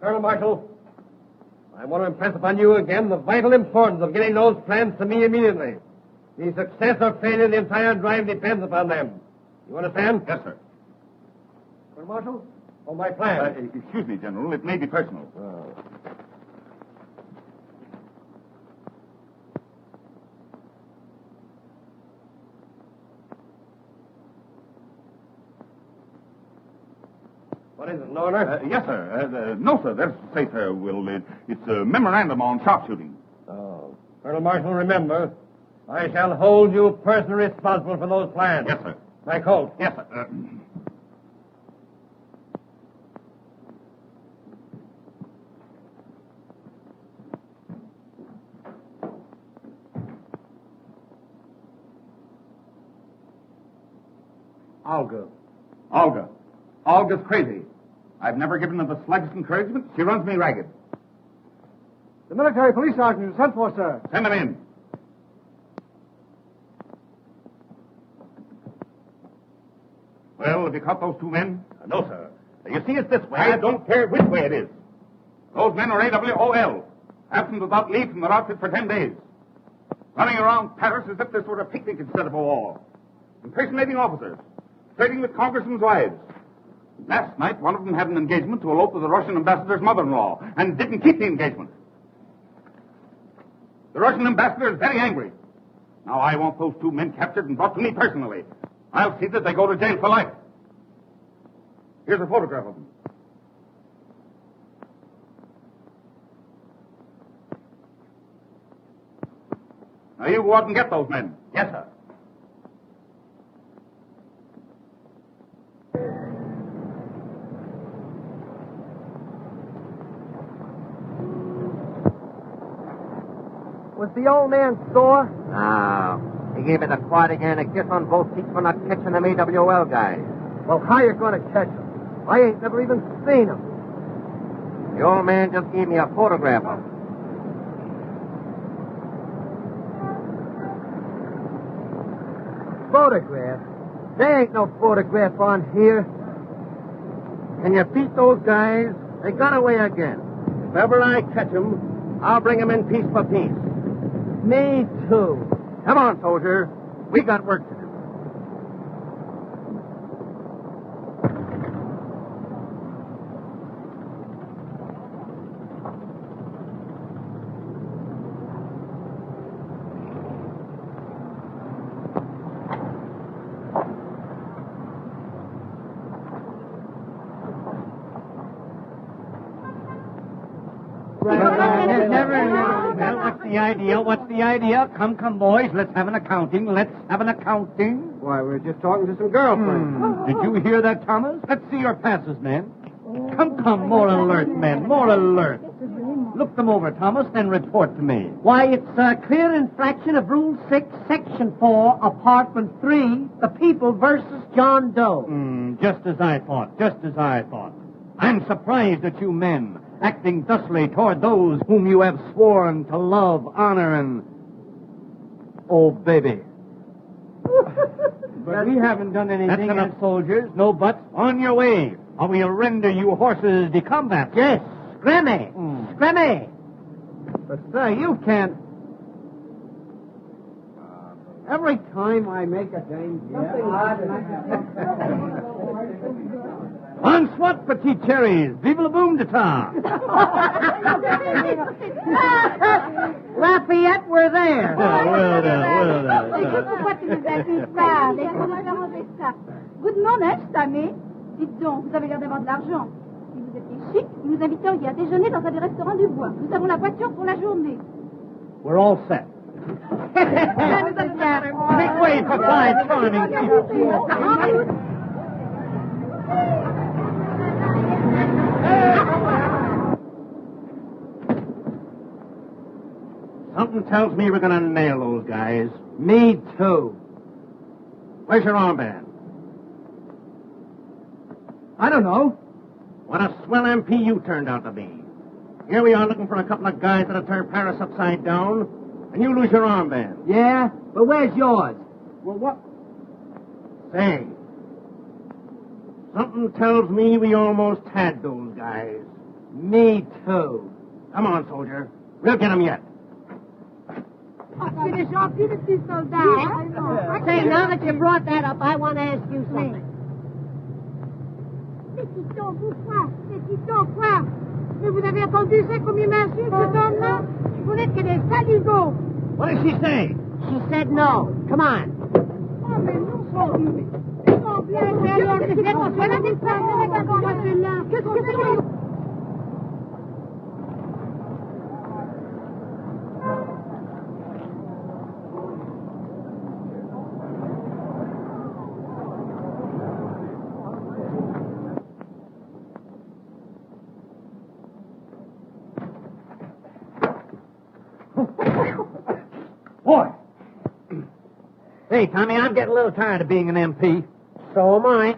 Colonel Marshall, I want to impress upon you again the vital importance of getting those plans to me immediately. The success or failure of the entire drive depends upon them. You understand? Yes, sir. Colonel Marshall, on my plan. Excuse me, General. It may be personal. Oh. What is it, an order? Yes, sir. No, sir. That's to say, sir, it's a memorandum on sharpshooting. Oh. Colonel Marshall, remember, I shall hold you personally responsible for those plans. Yes, sir. My coat. Yes, sir. Olga. Olga's crazy. I've never given her the slightest encouragement. She runs me ragged. The military police sergeant is sent for, sir. Send him in. Well, have you caught those two men? No, sir. You see, it's this way. I don't care which way it is. Those men are AWOL. Absent without leave from their outfit for 10 days. Running around Paris as if this were a picnic instead of a war. Impersonating officers. Trading with congressmen's wives. Last night, one of them had an engagement to elope with the Russian ambassador's mother-in-law and didn't keep the engagement. The Russian ambassador is very angry. Now, I want those two men captured and brought to me personally. I'll see that they go to jail for life. Here's a photograph of them. Now, you go out and get those men. Yes, sir. Was the old man sore? No. He gave me the quad again, a kiss on both cheeks for not catching them AWL guys. Well, how you going to catch him? I ain't never even seen him. The old man just gave me a photograph of him. Photograph? There ain't no photograph on here. Can you beat those guys? They got away again. If ever I catch them, I'll bring them in piece for piece. Me too. Come on, soldier. We got work to do. What's the idea? Come, boys. Let's have an accounting. Why, we're just talking to some girlfriends. Did you hear that, Thomas? Let's see your passes, men. Come, more alert, men, more alert. Look them over, Thomas, then report to me. Why, it's a clear infraction of Rule 6, Section 4, Apartment 3, the people versus John Doe. Just as I thought. I'm surprised at you men, acting thusly toward those whom you have sworn to love, honor, and... Oh, baby. But we haven't done anything. That's enough, soldiers. No buts. On your way, or we'll render you horses de combat. Yes, scrimmy. Scrimmy. But, sir, you can't... Every time I make a dame... On swat, petite cherries. Vive le boom de ta. Lafayette, we're there. Well done. Vous demandez, cette année? Dites donc, vous avez l'air d'avoir de l'argent. Si vous étiez chic, vous nous inviteriez à déjeuner dans un des restaurants du bois. Nous avons la voiture pour la journée. We're all set. Make way for five charming people. Something tells me we're going to nail those guys. Me too. Where's your armband? I don't know. What a swell MP you turned out to be. Here we are looking for a couple of guys that'll turn Paris upside down, and you lose your armband. Yeah? But where's yours? Well, what? Say, something tells me we almost had those guys. Me too. Come on, soldier. We'll get them yet. C'est des gentils, les petits soldats. Say, now that you brought that up, I want to ask you something. Pétiton, quoi? Mais vous avez entendu ça comme il m'insulte, ce homme-là? Vous n'êtes que des saligots. What did she say? She said no. Come on. Oh, mais non, son bien, qu'est-ce que c'est? Boy! Hey, Tommy, I'm getting a little tired of being an MP. So am I.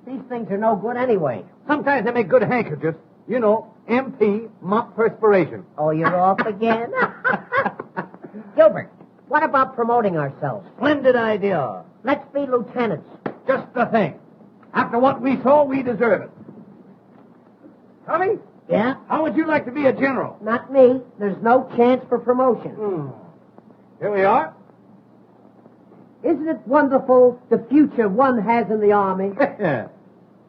These things are no good anyway. Sometimes they make good handkerchiefs. You know, MP, mop perspiration. Oh, you're off again? Gilbert, what about promoting ourselves? Splendid idea. Let's be lieutenants. Just the thing. After what we saw, we deserve it. Tommy, Yeah? how would you like to be a general? Not me. There's no chance for promotion. Here we are. Isn't it wonderful the future one has in the Army?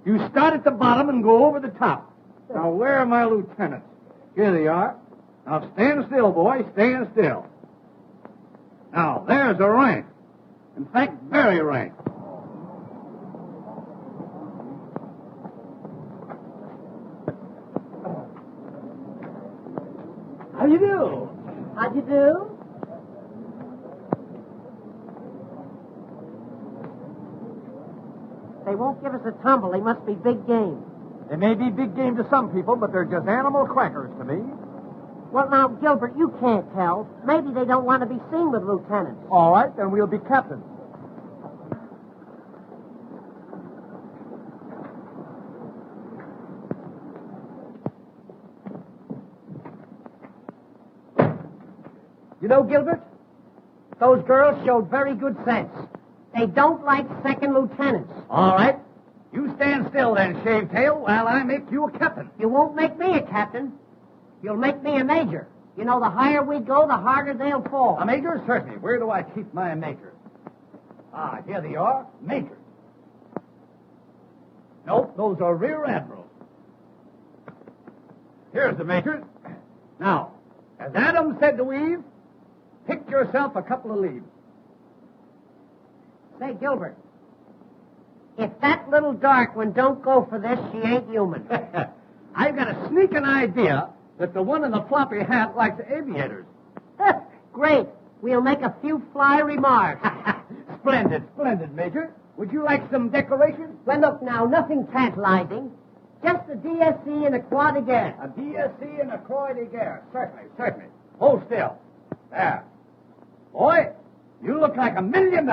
You start at the bottom and go over the top. Now, where are my lieutenants? Here they are. Now, stand still, boy. Stand still. Now, there's a rank. In fact, very rank. How you do? How'd you do? They won't give us a tumble. They must be big game. They may be big game to some people, but they're just animal crackers to me. Well, now, Gilbert, you can't tell. Maybe they don't want to be seen with lieutenants. All right, then we'll be captains. You know, Gilbert, those girls showed very good sense. They don't like second lieutenants. All right. You stand still then, Shavetail, while I make you a captain. You won't make me a captain. You'll make me a major. You know, the higher we go, the harder they'll fall. A major? Certainly. Where do I keep my majors? Ah, here they are. Majors. Nope, those are rear admirals. Here's the majors. Now, as Adam said to Eve, pick yourself a couple of leaves. Say, Gilbert, if that little dark one don't go for this, she ain't human. I've got a sneaking idea that the one in the floppy hat likes aviators. Great. We'll make a few fly remarks. Splendid, splendid, Major. Would you like some decorations? Well, look now, nothing tantalizing. Just a DSC and a croix de guerre. A DSC and a croix de guerre. Certainly, certainly. Hold still. There. Boy, you look like $1 million.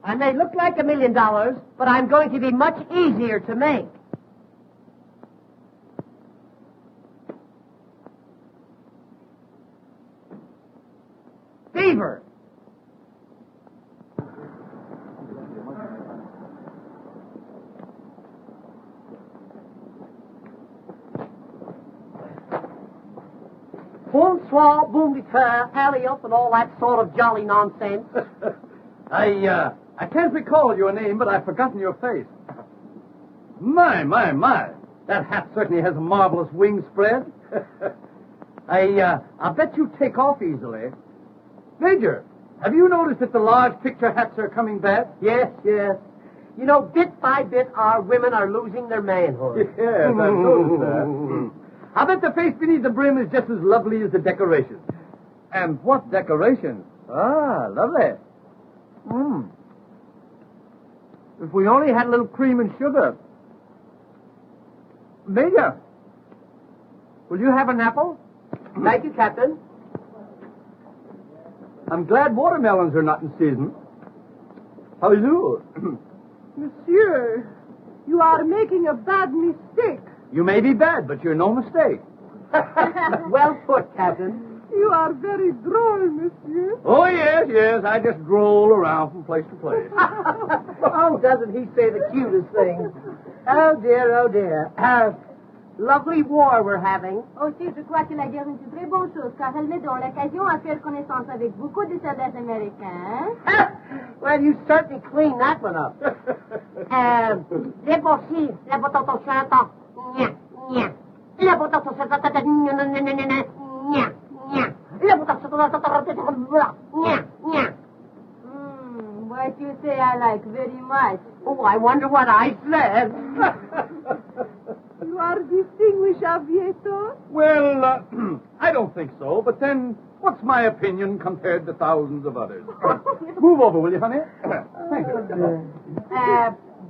I may look like $1 million, but I'm going to be much easier to make. Beaver. Bonsoir, boom-de-terre, alley-up, and all that sort of jolly nonsense. I can't recall your name, but I've forgotten your face. My. That hat certainly has a marvelous wing spread. I bet you take off easily. Major, have you noticed that the large picture hats are coming back? Yes. You know, bit by bit, our women are losing their manhood. Yes, I've noticed that. I bet the face beneath the brim is just as lovely as the decorations. And what decorations? Ah, lovely. If we only had a little cream and sugar. Major, will you have an apple? Thank you, Captain. I'm glad watermelons are not in season. How do you do? Monsieur, you are making a bad mistake. You may be bad, but you're no mistake. Well put, Captain. You are very droll, monsieur. Oh, yes. I just stroll around from place to place. Oh, doesn't he say the cutest things? Oh, dear. Lovely war we're having. Aussi, je crois que la guerre est une très bonne chose, car elle met donc l'occasion à faire connaissance avec beaucoup de soldats américains. Well, you certainly cleaned that one up. Débauché, la botante chante. Nya, nya. La botante chante. Nya, nya, nya. La botante chante. Nya, nya. What you say I like very much. Oh, I wonder what I said. You are distinguished aviator? Well, I don't think so, but then what's my opinion compared to thousands of others? Move over, will you, honey? Thank you.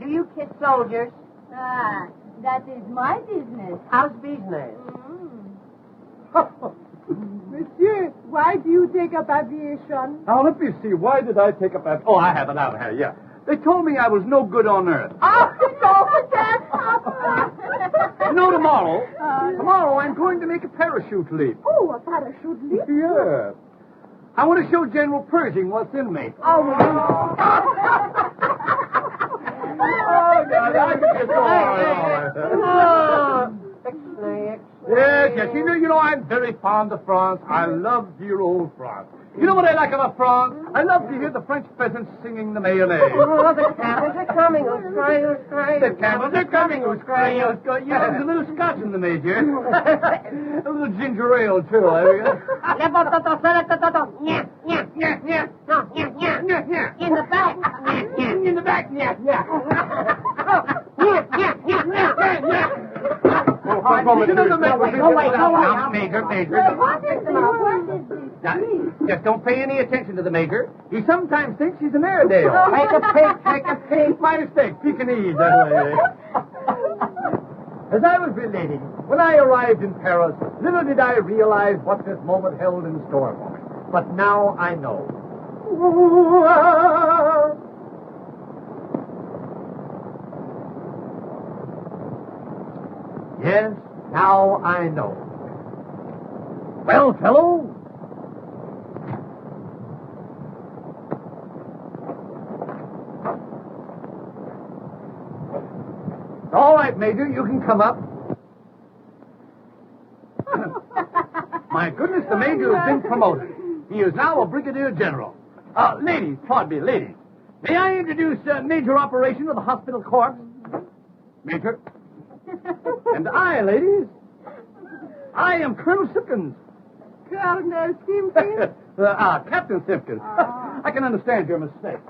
Do you kiss soldiers? Ah, that is my business. How's business? Monsieur, why do you take up aviation? Now, let me see. Why did I take up that? Oh, I have it out here, yeah. They told me I was no good on Earth. Oh, don't forget, Papa. You know, tomorrow I'm going to make a parachute leap. Oh, a parachute leap? Yeah. I want to show General Pershing what's in me. Oh, God, I can just go on. Yes. You know, I'm very fond of France. I love dear old France. You know what I like about France? I love to hear the French peasants singing the Mayonnaise. Oh, the camels are coming. The camels are coming. Yeah, there's a little scotch in the Major. A little ginger ale, too. La botante chante. Nya, nya, nya, nya. No, nya, nya, nya. In the back. Nya, nya. In the back. Nya, nya. Nya, nya, nya, nya, nya. Major. What is this? Now, just don't pay any attention to the Major. He sometimes thinks he's an Airedale. Take a peek. My mistake. Pekingese, anyway. As I was relating, when I arrived in Paris, little did I realize what this moment held in store for me. But now I know. Yes, now I know. Well, fellow? All right, Major, you can come up. My goodness, the Major has been promoted. He is now a Brigadier General. Ladies, pardon me, ladies. May I introduce Major Operation of the Hospital Corps? Major. And I, ladies, I am Colonel Simpkins. Colonel Simpkins? Captain Simpkins. I can understand your mistake.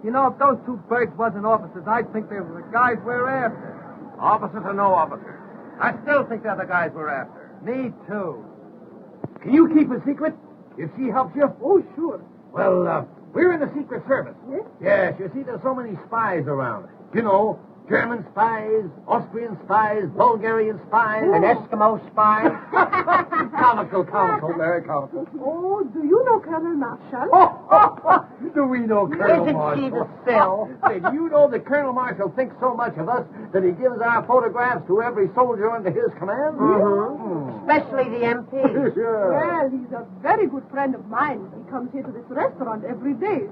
You know, if those two birds wasn't officers, I'd think they were the guys we're after. Officers or no officers, I still think they're the guys we're after. Me too. Can you keep a secret if she helps you? Oh, sure. Well, we're in the Secret Service. Yes? Yes, you see, there's so many spies around. You know, German spies, Austrian spies, Bulgarian spies. An Eskimo spy. Comical, very comical. Oh, do you know Colonel Marshall? Do we know Colonel Isn't Marshall? she the still? Say, do you know that Colonel Marshall thinks so much of us that he gives our photographs to every soldier under his command? Especially the MP. Sure. Well, he's a very good friend of mine. He comes here to this restaurant every day.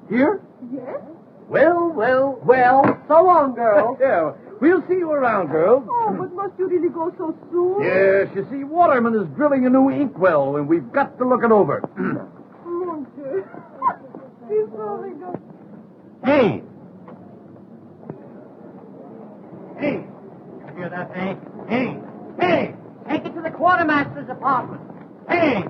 Here? Yes? Well. So long, girl. Yeah, we'll see you around, girl. Oh, but must you really go so soon? Yes, you see, Waterman is drilling a new inkwell, and we've got to look it over. Mon Dieu. He's really good. Hey! Hey! You hear that, hey? Hey! Take it to the quartermaster's apartment. Hey!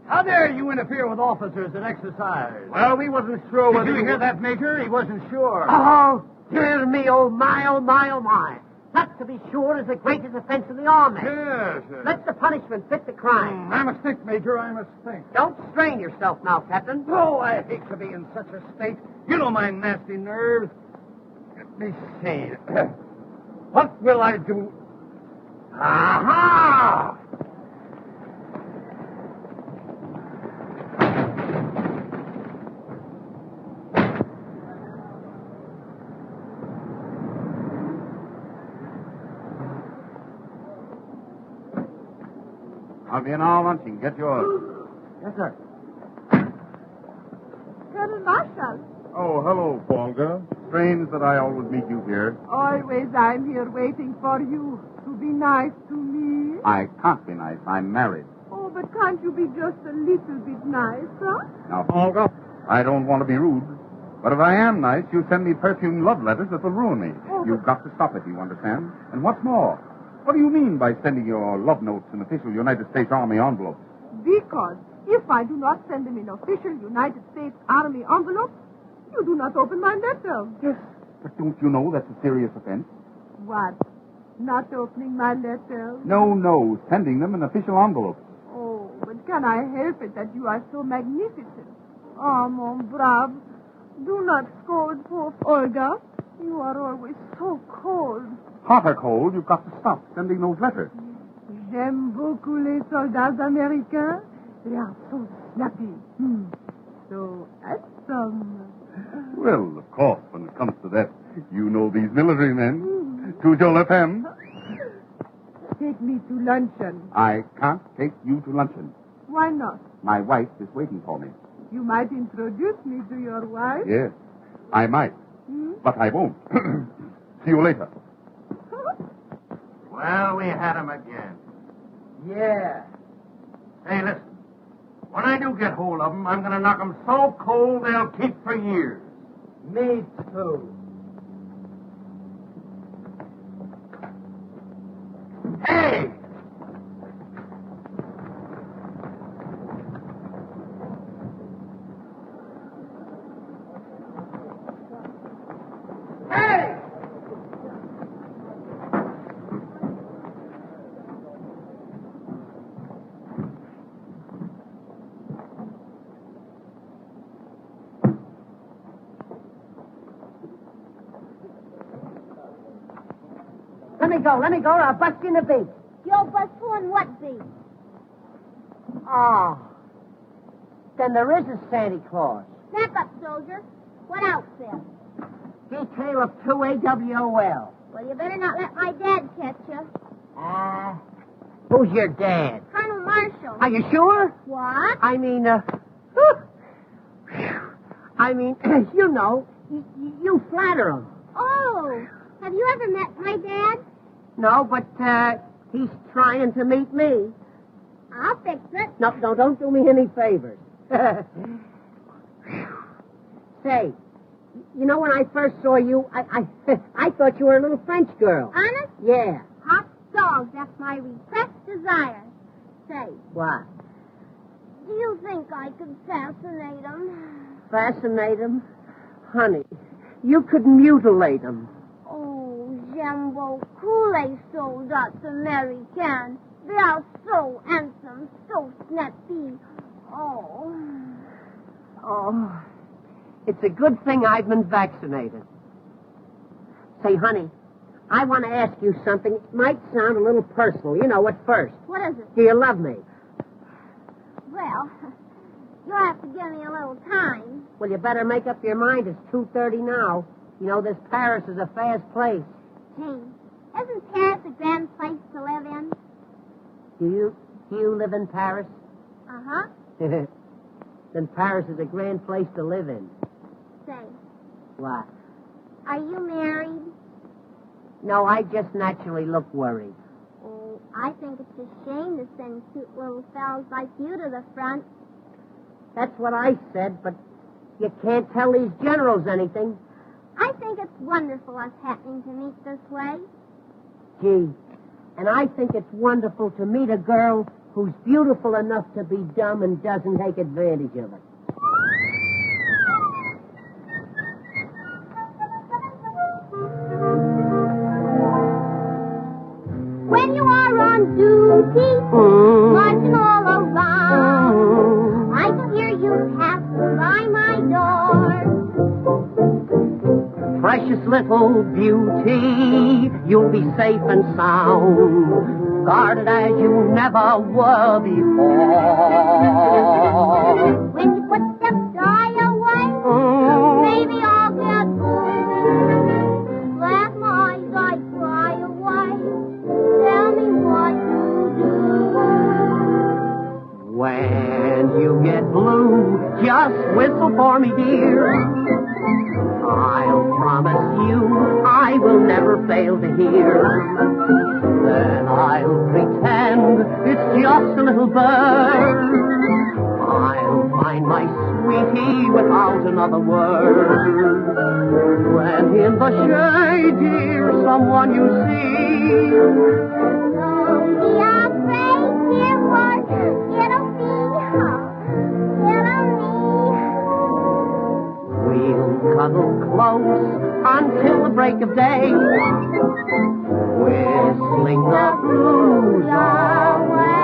How dare you interfere with officers at exercise? Well, we wasn't sure Did whether you hear that, Major? He wasn't sure. Oh, dear me, oh my. Not to be sure is the greatest offense in the army. Yes. Let the punishment fit the crime. I must think, Major, I must think. Don't strain yourself now, Captain. Oh, I hate to be in such a state. You know my nasty nerves. Let me see. What will I do? Aha! Come in all lunching. Get yours. Yes, sir. Colonel Marshall. Oh, hello, Folga. Strange that I always meet you here. Always I'm here waiting for you to be nice to me. I can't be nice. I'm married. Oh, but can't you be just a little bit nice, huh? Now, Folga, I don't want to be rude, but if I am nice, you send me perfumed love letters that will ruin me. Oh, You've got to stop it, you understand? And what's more, what do you mean by sending your love notes in official United States Army envelopes? Because if I do not send them in official United States Army envelopes, you do not open my letter. Yes, but don't you know that's a serious offense? What? Not opening my letter? No, sending them in official envelopes. Oh, but can I help it that you are so magnificent? Oh, mon brave, do not scold poor Olga. You are always so cold. Hot or cold, you've got to stop sending those letters. J'aime beaucoup les soldats américains. They are so snappy. So handsome. Well, of course, when it comes to that, you know these military men. Toujours la femme. Take me to luncheon. I can't take you to luncheon. Why not? My wife is waiting for me. You might introduce me to your wife. Yes, I might, but I won't. See you later. Well, we had him again. Yeah. Hey, listen. When I do get hold of them, I'm going to knock them so cold they'll keep for years. Me too. Hey! Hey! Let me go, or I'll bust you in the beak. You'll bust who and what be? Oh. Then there is a Santa Claus. Snap up, soldier. What outfit? Detail of 2 AWOL. Well, you better not let my dad catch you. Who's your dad? Colonel Marshall. Are you sure? What? I mean, you know, you flatter him. Oh, have you ever met my dad? No, but, he's trying to meet me. I'll fix it. No, don't do me any favors. Say, you know, when I first saw you, I thought you were a little French girl. Honest? Yeah. Hot dogs, that's my repressed desire. Say, What? do you think I could fascinate him? Fascinate him? Honey, you could mutilate him. Oh, j'aime beaucoup les soldats américains. They are so handsome, so snappy. Oh. Oh, it's a good thing I've been vaccinated. Say, honey, I want to ask you something. It might sound a little personal, you know, at first. What is it? Do you love me? Well, you'll have to give me a little time. Well, you better make up your mind. It's 2:30 now. You know, this Paris is a fast place. Gee, isn't Paris a grand place to live in? Do you live in Paris? Uh-huh. Then Paris is a grand place to live in. Say, What? are you married? No, I just naturally look worried. Oh, I think it's a shame to send cute little fellows like you to the front. That's what I said, but you can't tell these generals anything. I think it's wonderful us happening to meet this way. Gee, and I think it's wonderful to meet a girl who's beautiful enough to be dumb and doesn't take advantage of it. When you are on duty, marching all around, I can hear you passing by my door. Precious little beauty, you'll be safe and sound, guarded as you never were before. When your footsteps die away, maybe I'll get home. Laugh my eyes, I cry away. Tell me what to do. just whistle for me, dear. I'll promise you I will never fail to hear. Then I'll pretend it's just a little bird. I'll find my sweetie without another word. When in the shade, dear, someone you see. Don't be afraid, dear, for it'll be We'll cuddle close until the break of day, whistling the blues away.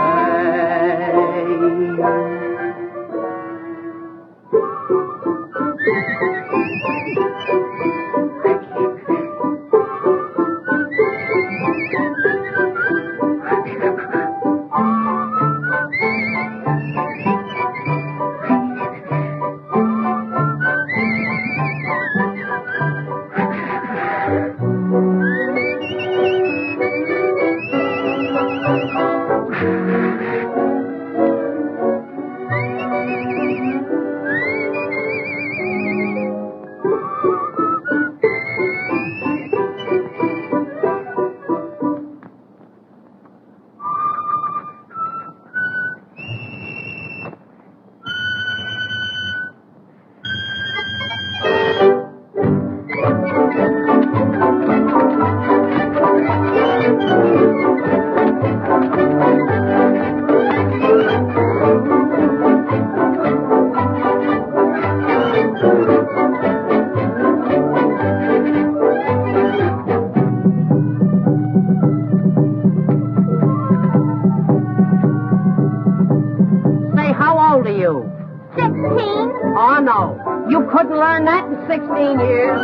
Oh, no. You couldn't learn that in 16 years.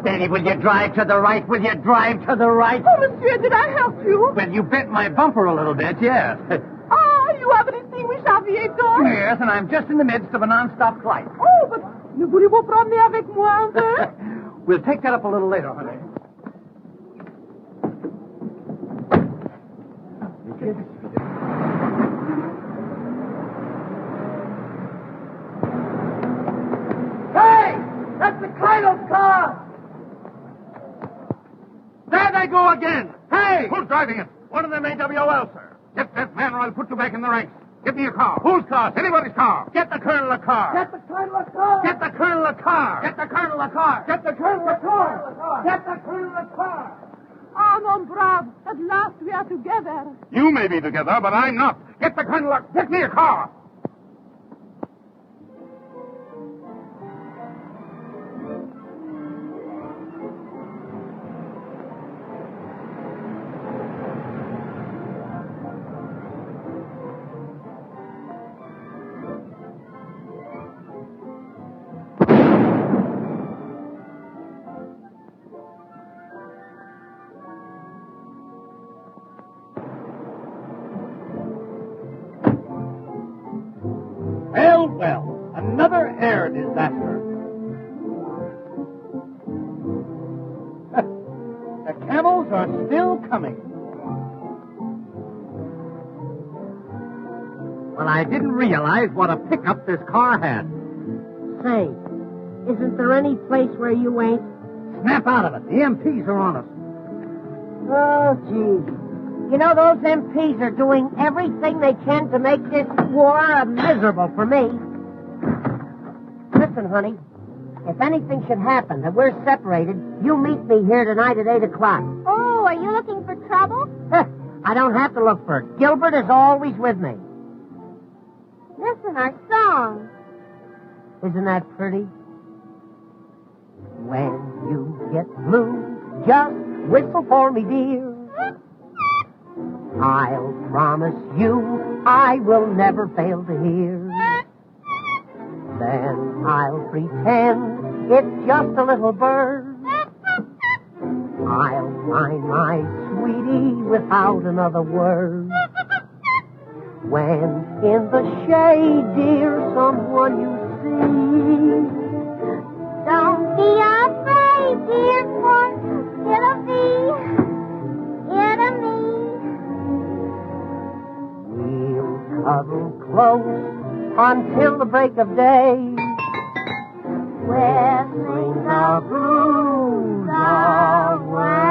Danny, will you drive to the right? Will you drive to the right? Oh, monsieur, did I help you? Well, you bent my bumper a little bit, yes. Ah, you have an extinguished aviator? Yes, and I'm just in the midst of a non-stop flight. Oh, but ne voulez-vous promener avec moi un peu? We'll take that up a little later, honey. Hey! That's the Kleider's car! There they go again! Hey! Who's driving it? One of them AWL, sir. Get that man or I'll put you back in the ranks. Get me a car. Whose car? Anybody's car. Get the colonel a car. Get the Kleider's car! Get the colonel a car. Get the colonel a car! Get the colonel a car. Get the colonel a car! Ah, mon brave, at last we are together. You may be together, but I'm not. Get the colonel a... Get me a car. Well, another air disaster. The camels are still coming. Well, I didn't realize what a pickup this car had. Say, isn't there any place where you ain't? Snap out of it. The MPs are on us. Oh, gee. You know, those MPs are doing everything they can to make this war miserable for me. Listen, honey, if anything should happen that we're separated, you meet me here tonight at 8 o'clock. Oh, are you looking for trouble? I don't have to look for it. Gilbert is always with me. Listen, our song. Isn't that pretty? When you get blue, just whistle for me, dear. I'll promise you I will never fail to hear. Then I'll pretend it's just a little bird. I'll find my sweetie without another word. When in the shade, dear, someone you see. Don't be afraid, dear, for close until the break of day. Whistling the blues away.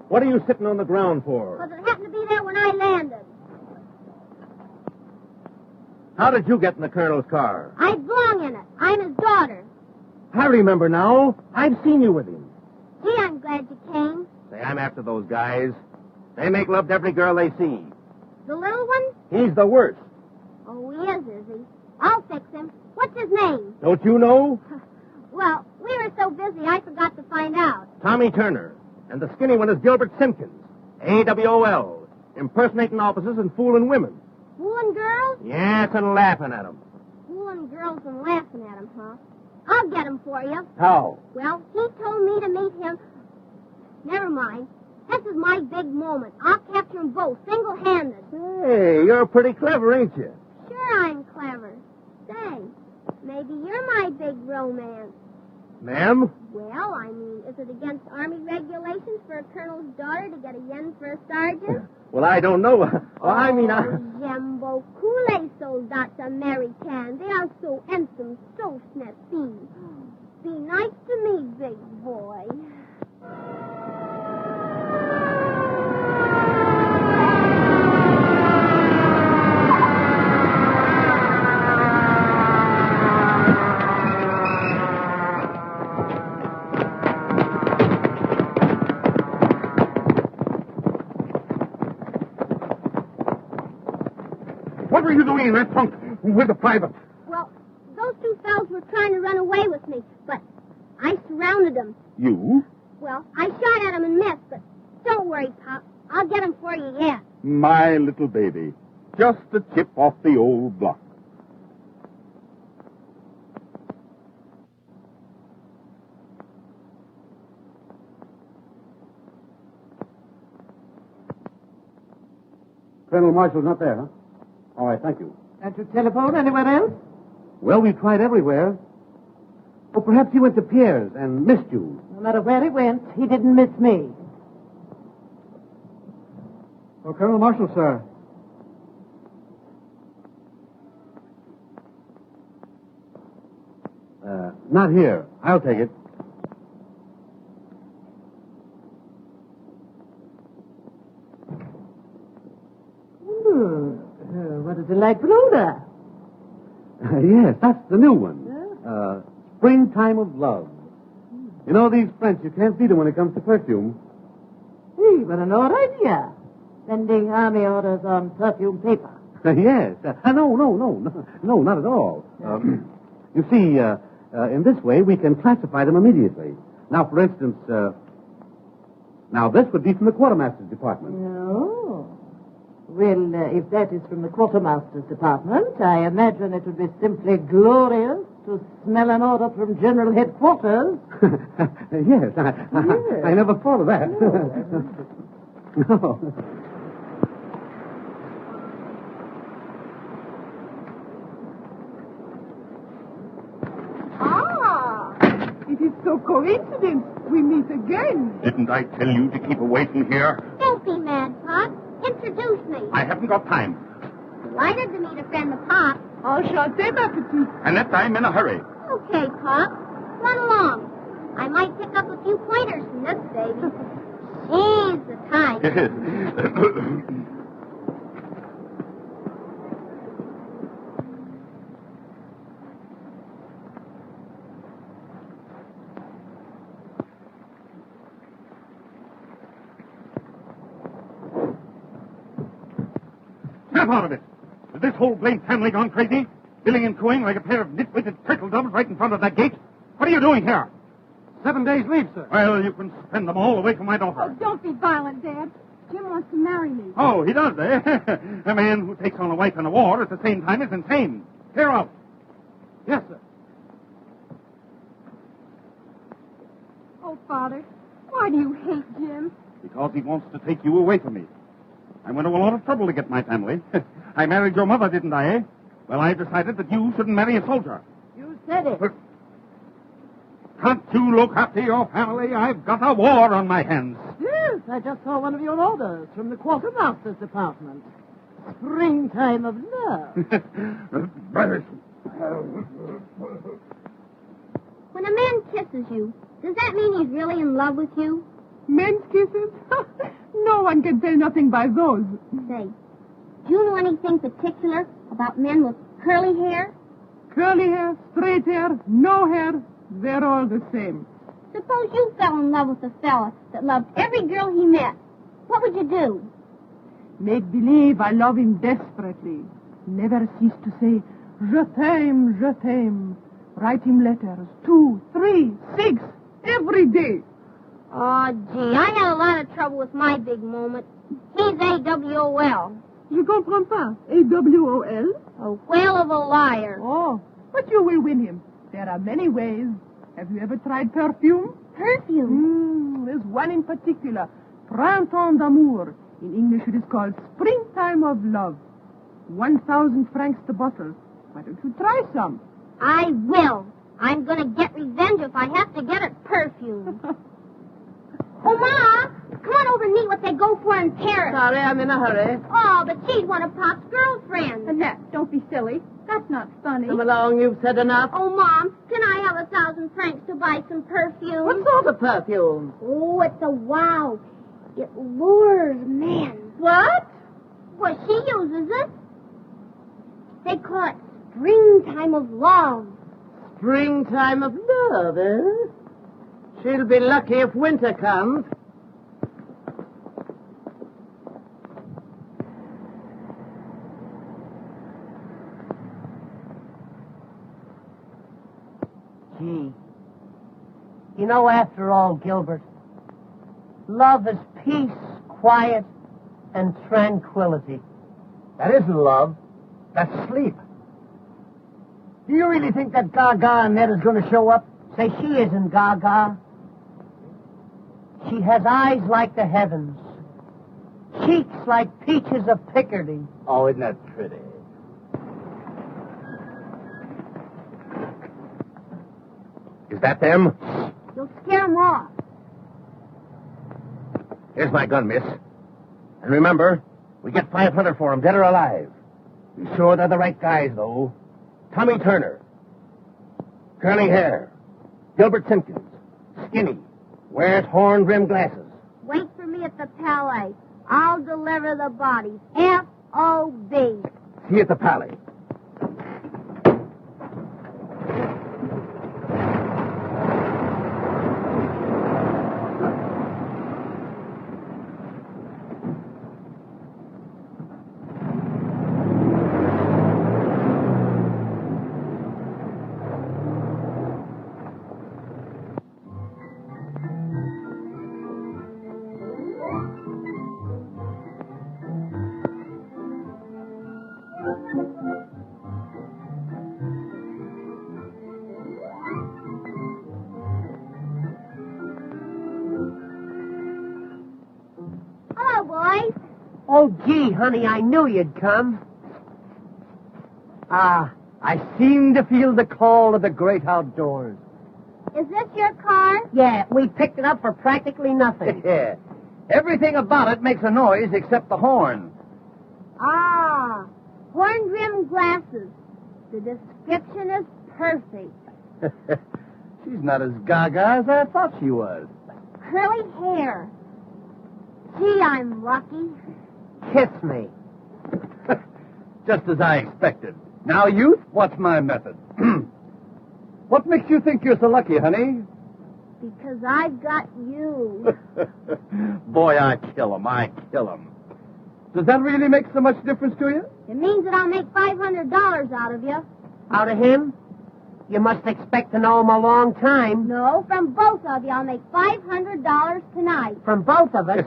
What are you sitting on the ground for? Because it happened to be there when I landed. How did you get in the colonel's car? I belong in it. I'm his daughter. I remember now. I've seen you with him. Gee, I'm glad you came. Say, I'm after those guys. They make love to every girl they see. The little one? He's the worst. Oh, he is he? I'll fix him. What's his name? Don't you know? Well, we were so busy I forgot to find out. Tommy Turner. And the skinny one is Gilbert Simpkins. AWOL. Impersonating officers and fooling women. Fooling girls? Yes, and laughing at them. Fooling girls and laughing at him, huh? I'll get him for you. How? Well, he told me to meet him. Never mind. This is my big moment. I'll capture them both, single-handed. Hey, you're pretty clever, ain't you? Sure I'm clever. Say, maybe you're my big romance. Ma'am? Well, I mean, is it against Army regulations for a colonel's daughter to get a yen for a sergeant? Well, I don't know. J'aime beaucoup les soldats américains. They are so handsome, so snappy. Be nice to me, big boy. What were you doing in that trunk with the private? Well, those two fellows were trying to run away with me, but I surrounded them. You? Well, I shot at them and missed, but don't worry, Pop. I'll get them for you yet. My little baby. Just a chip off the old block. Colonel Marshall's not there, huh? All right, thank you. Can't you telephone anywhere else? Well, we've tried everywhere. Oh, perhaps he went to Pierre's and missed you. No matter where he went, he didn't miss me. Oh, Colonel Marshall, sir. Not here. I'll take it. What a delightful odor. Yes, that's the new one. Springtime of Love. You know, these French, you can't beat them when it comes to perfume. Hey, what an odd idea. Sending army orders on perfume paper. Yes. No, not at all. You see, in this way, we can classify them immediately. Now, for instance, now this would be from the quartermaster's department. Oh. Well, if that is from the quartermaster's department, I imagine it would be simply glorious to smell an order from General Headquarters. Yes, I never thought of that. No. It is so coincident we meet again. Didn't I tell you to keep away from here? Don't be mad, Pop. It's introduce me. I haven't got time. Delighted to meet a friend of Pop. Enchanté, ma petite. Annette, I'm in a hurry. Okay, Pop. Run along. I might pick up a few pointers from this baby. She's the type. Snap out of it. Is this whole blamed family gone crazy? Billing and cooing like a pair of nitwitted turtle doves right in front of that gate? What are you doing here? 7 days leave, sir. Well, you can spend them all away from my daughter. Oh, don't be violent, Dad. Jim wants to marry me. Oh, he does, eh? A man who takes on a wife in a war at the same time is insane. Clear out. Yes, sir. Oh, Father, why do you hate Jim? Because he wants to take you away from me. I went to a lot of trouble to get my family. I married your mother, didn't I, eh? Well, I decided that you shouldn't marry a soldier. You said it. Can't you look after your family? I've got a war on my hands. Yes, I just saw one of your orders from the quartermaster's department. Springtime of love. Brothers. When a man kisses you, does that mean he's really in love with you? Men's kisses? No one can tell nothing by those. Say, do you know anything particular about men with curly hair? Curly hair, straight hair, no hair, they're all the same. Suppose you fell in love with a fella that loved every girl he met. What would you do? Make believe I love him desperately. Never cease to say, je t'aime, je t'aime. Write him letters, 2, 3, 6, every day. Oh, gee, I had a lot of trouble with my big moment. He's AWOL. Je comprends pas. AWOL? A whale of a liar. Oh, but you will win him. There are many ways. Have you ever tried perfume? Perfume? There's one in particular. Printemps d'amour. In English it is called Springtime of Love. 1,000 francs the bottle. Why don't you try some? I will. I'm going to get revenge if I have to get it perfume. Oh, Ma, come on over and meet what they go for in Paris. Sorry, I'm in a hurry. Oh, but she's one of Pop's girlfriends. Annette, don't be silly. That's not funny. Come along, you've said enough. Oh, Mom, can I have 1,000 francs to buy some perfume? What sort of perfume? Oh, it's a wow. It lures men. What? Well, she uses it. They call it Springtime of Love. Springtime of love, eh? She'll be lucky if winter comes. Gee. You know, after all, Gilbert, love is peace, quiet, and tranquility. That isn't love. That's sleep. Do you really think that Gaga Annette is going to show up? Say, she isn't Gaga. She has eyes like the heavens, cheeks like peaches of Picardy. Oh, isn't that pretty? Is that them? You'll scare them off. Here's my gun, miss. And remember, we get 500 for them, dead or alive. Be sure they're the right guys, though. Tommy Turner. Curly hair. Gilbert Simpkins. Skinny. Wears horn-rimmed glasses. Wait for me at the Palais. I'll deliver the bodies. F.O.B. See you at the Palais. Hello, boys. Oh, gee, honey, I knew you'd come. Ah, I seem to feel the call of the great outdoors. Is this your car? Yeah, we picked it up for practically nothing. Yeah. Everything about it makes a noise except the horn. Ah, horn-rimmed glasses. The description is perfect. She's not as gaga as I thought she was. Curly hair. Gee, I'm lucky. Kiss me. Just as I expected. Now, youth, what's my method? What makes you think you're so lucky, honey? Because I've got you. Boy, I kill him. Does that really make so much difference to you? It means that I'll make $500 out of you. Out of him? You must expect to know him a long time. No, from both of you, I'll make $500 tonight. From both of us.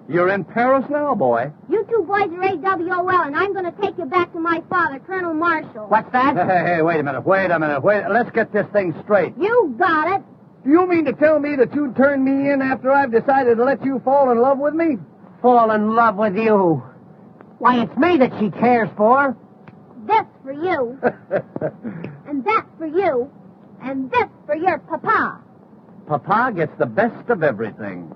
You're in Paris now, boy. You two boys are AWOL, and I'm going to take you back to my father, Colonel Marshall. What's that? Hey, wait a minute. Let's get this thing straight. You got it. Do you mean to tell me that you'd turn me in after I've decided to let you fall in love with me? Fall in love with you. Why, it's me that she cares for. This for you. And that for you. And this for your papa. Papa gets the best of everything.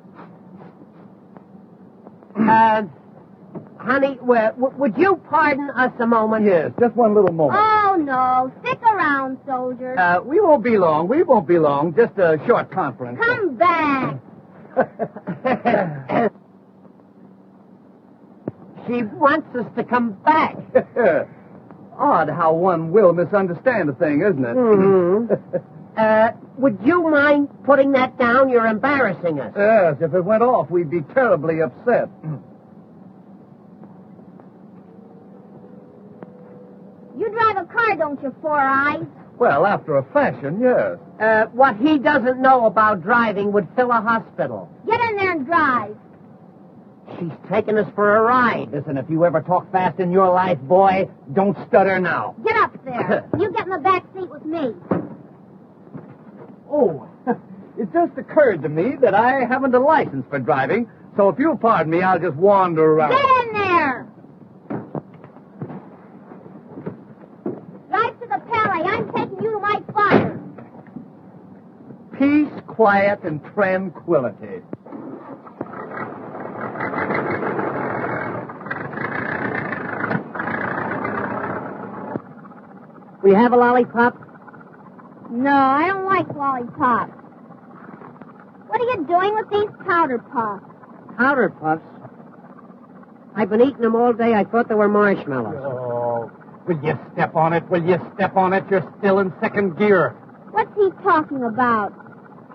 Honey, would you pardon us a moment? Yes, just one little moment. Oh, no. Stick around, soldiers. We won't be long. Just a short conference. Come back. She wants us to come back. Odd how one will misunderstand a thing, isn't it? Mm-hmm. Would you mind putting that down? You're embarrassing us. Yes, if it went off, we'd be terribly upset. You drive a car, don't you, Four Eyes? Well, after a fashion, yes. What he doesn't know about driving would fill a hospital. Get in there and drive. She's taking us for a ride. Listen, if you ever talk fast in your life, boy, don't stutter now. Get up there. You get in the back seat with me. Oh, it just occurred to me that I haven't a license for driving, so if you'll pardon me, I'll just wander around. Get in there. Drive to the Palais. I'm taking you to my father. Peace, quiet, and tranquility. We have a lollipop? No, I don't like lollipops. What are you doing with these powder puffs? Powder puffs? I've been eating them all day. I thought they were marshmallows. Oh, will you step on it? You're still in second gear. What's he talking about?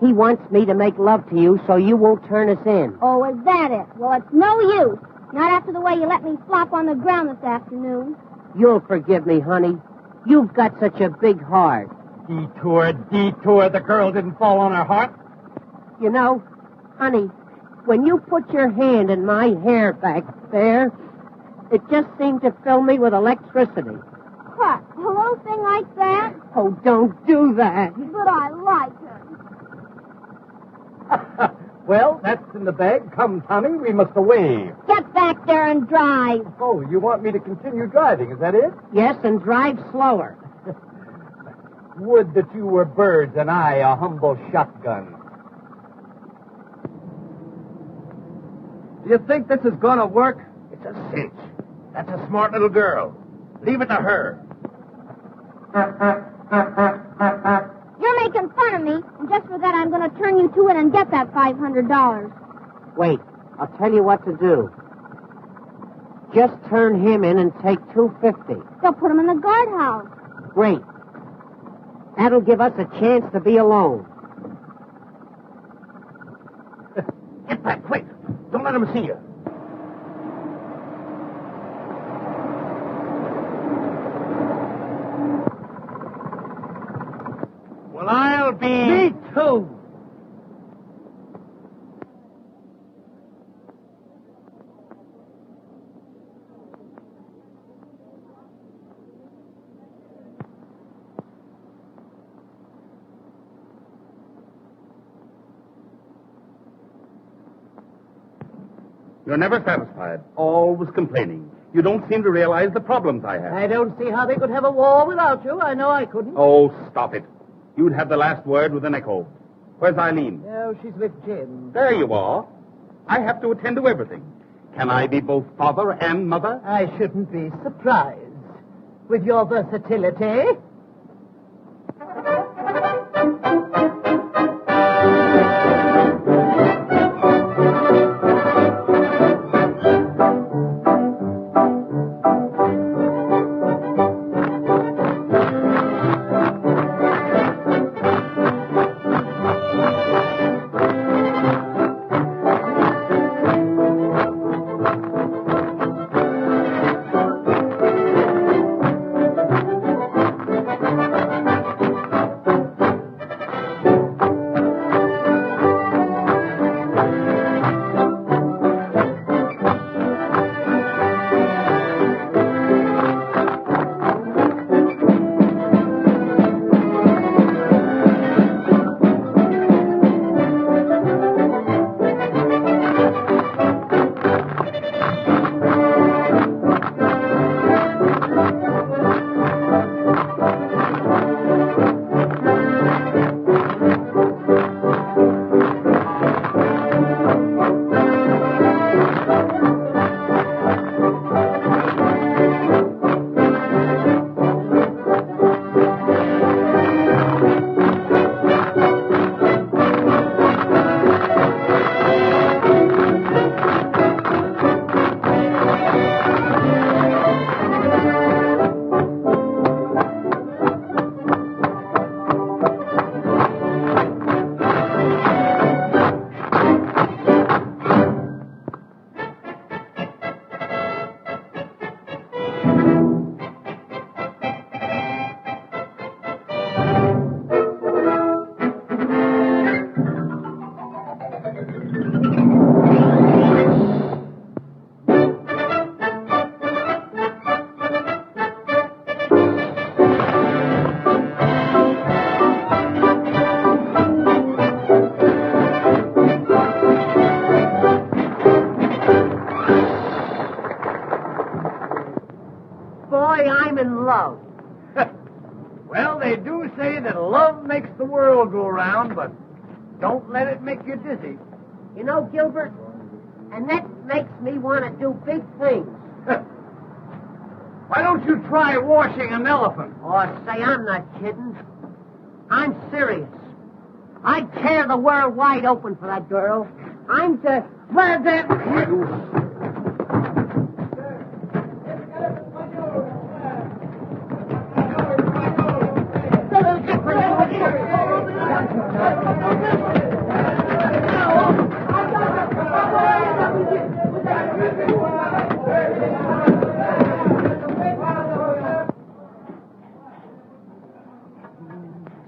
He wants me to make love to you so you won't turn us in. Oh, is that it? Well, it's no use. Not after the way you let me flop on the ground this afternoon. You'll forgive me, honey. You've got such a big heart. Detour. The girl didn't fall on her heart. You know, honey, when you put your hand in my hair back there, it just seemed to fill me with electricity. What? A little thing like that? Oh, don't do that. But I like it. Well, that's in the bag. Come, Tommy, we must away. Get back there and drive. Oh, you want me to continue driving, is that it? Yes, and drive slower. Would that you were birds and I a humble shotgun. Do you think this is going to work? It's a cinch. That's a smart little girl. Leave it to her. You're making fun of me, and just for that I'm going to turn you to it and get that $500. Wait, I'll tell you what to do. Just turn him in and take $250. They'll put him in the guardhouse. Great. That'll give us a chance to be alone. Get back, quick. Don't let him see you. Well, I'll be... Me too. You're never satisfied. Always complaining. You don't seem to realize the problems I have. I don't see how they could have a war without you. I know I couldn't. Oh, stop it. You'd have the last word with an echo. Where's Eileen? Oh, she's with Jim. There you are. I have to attend to everything. Can I be both father and mother? I shouldn't be surprised. With your versatility. Well, they do say that love makes the world go round, but don't let it make you dizzy. You know, Gilbert, and that makes me want to do big things. Why don't you try washing an elephant? Oh, say, I'm not kidding. I'm serious. I'd tear the world wide open for that girl. I'm the... Well,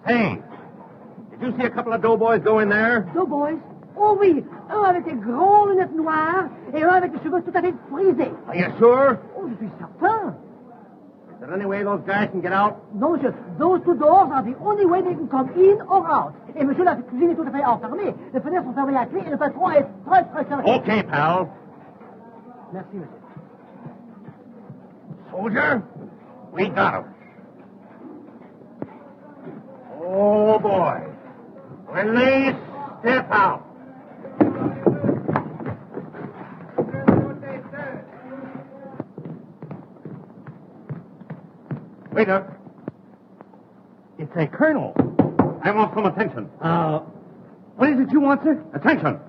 Hey, did you see a couple of doughboys go in there? Doughboys? Oh oui, un avec des grandes lunettes noires et un avec des cheveux tout à fait frisés. Are you sure? Oh, je suis certain. Is there any way those guys can get out? Non, monsieur, those two doors are the only way they can come in or out. Et monsieur, la cuisine est tout à fait enfermée. Les fenêtres sont fermées à clé et le patron est très carré. Okay, pal. Merci, monsieur. Soldier, we got him. Oh, boy. When they step out. Waiter. It's a colonel. I want some attention. What is it you want, sir? Attention.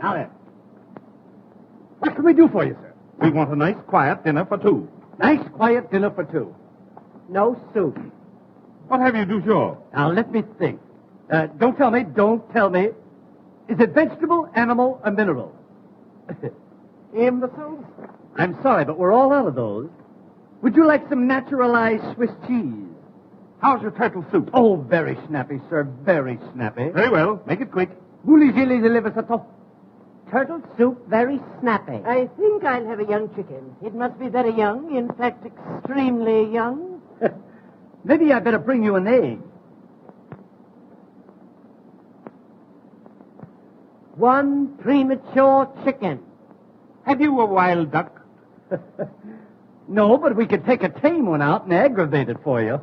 Now then. What can we do for you, sir? We want a nice, quiet dinner for two. Nice, quiet dinner for two. No soup. What have you du jour? Now, let me think. Don't tell me. Is it vegetable, animal, or mineral? Imbeciles? I'm sorry, but we're all out of those. Would you like some naturalized Swiss cheese? How's your turtle soup? Oh, very snappy, sir. Very snappy. Very well. Make it quick. Voulez-vous les levassatons? Turtle soup, very snappy. I think I'll have a young chicken. It must be very young, in fact, extremely young. Maybe I'd better bring you an egg. One premature chicken. Have you a wild duck? No, but we could take a tame one out and aggravate it for you.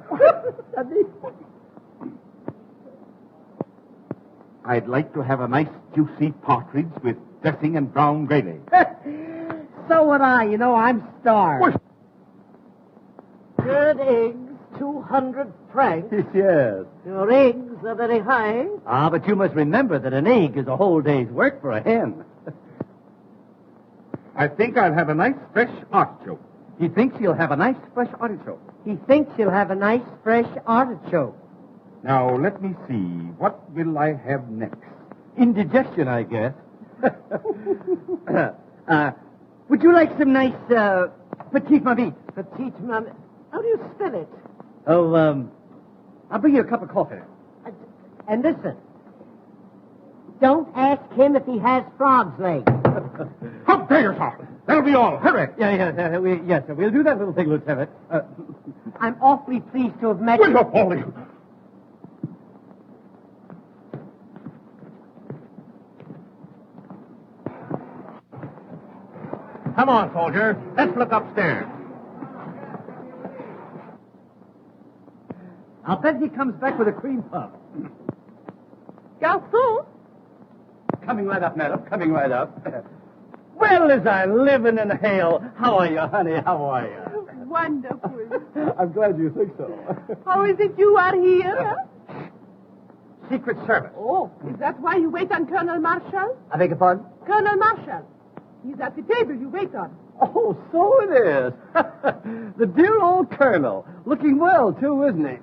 I'd like to have a nice, juicy partridge with dressing and brown gravy. So would I. You know, I'm starved. What? Good eggs, 200 francs. Yes. Your eggs are very high. Ah, but you must remember that an egg is a whole day's work for a hen. I think I'll have a nice, fresh artichoke. He thinks he'll have a nice, fresh artichoke. He thinks he'll have a nice, fresh artichoke. Now, let me see. What will I have next? Indigestion, I guess. Would you like some nice, petite mamite? Petite mamite. How do you spell it? Oh, I'll bring you a cup of coffee. And listen, don't ask him if he has frog's legs. How dare you, sir? That'll be all. Hurry. Yes, sir. We'll do that little thing, Lieutenant. I'm awfully pleased to have met Wait you. up, Paulie. Come on, soldier. Let's look upstairs. I'll bet he comes back with a cream puff. Garçon? Coming right up, madam. Coming right up. Well, as I live in hell. How are you, honey? How are you? Wonderful. I'm glad you think so. How is it you are here? Secret Service. Oh, is that why you wait on Colonel Marshall? I beg your pardon? Colonel Marshall. He's at the table you wait on. Oh, so it is. The dear old colonel. Looking well, too, isn't he?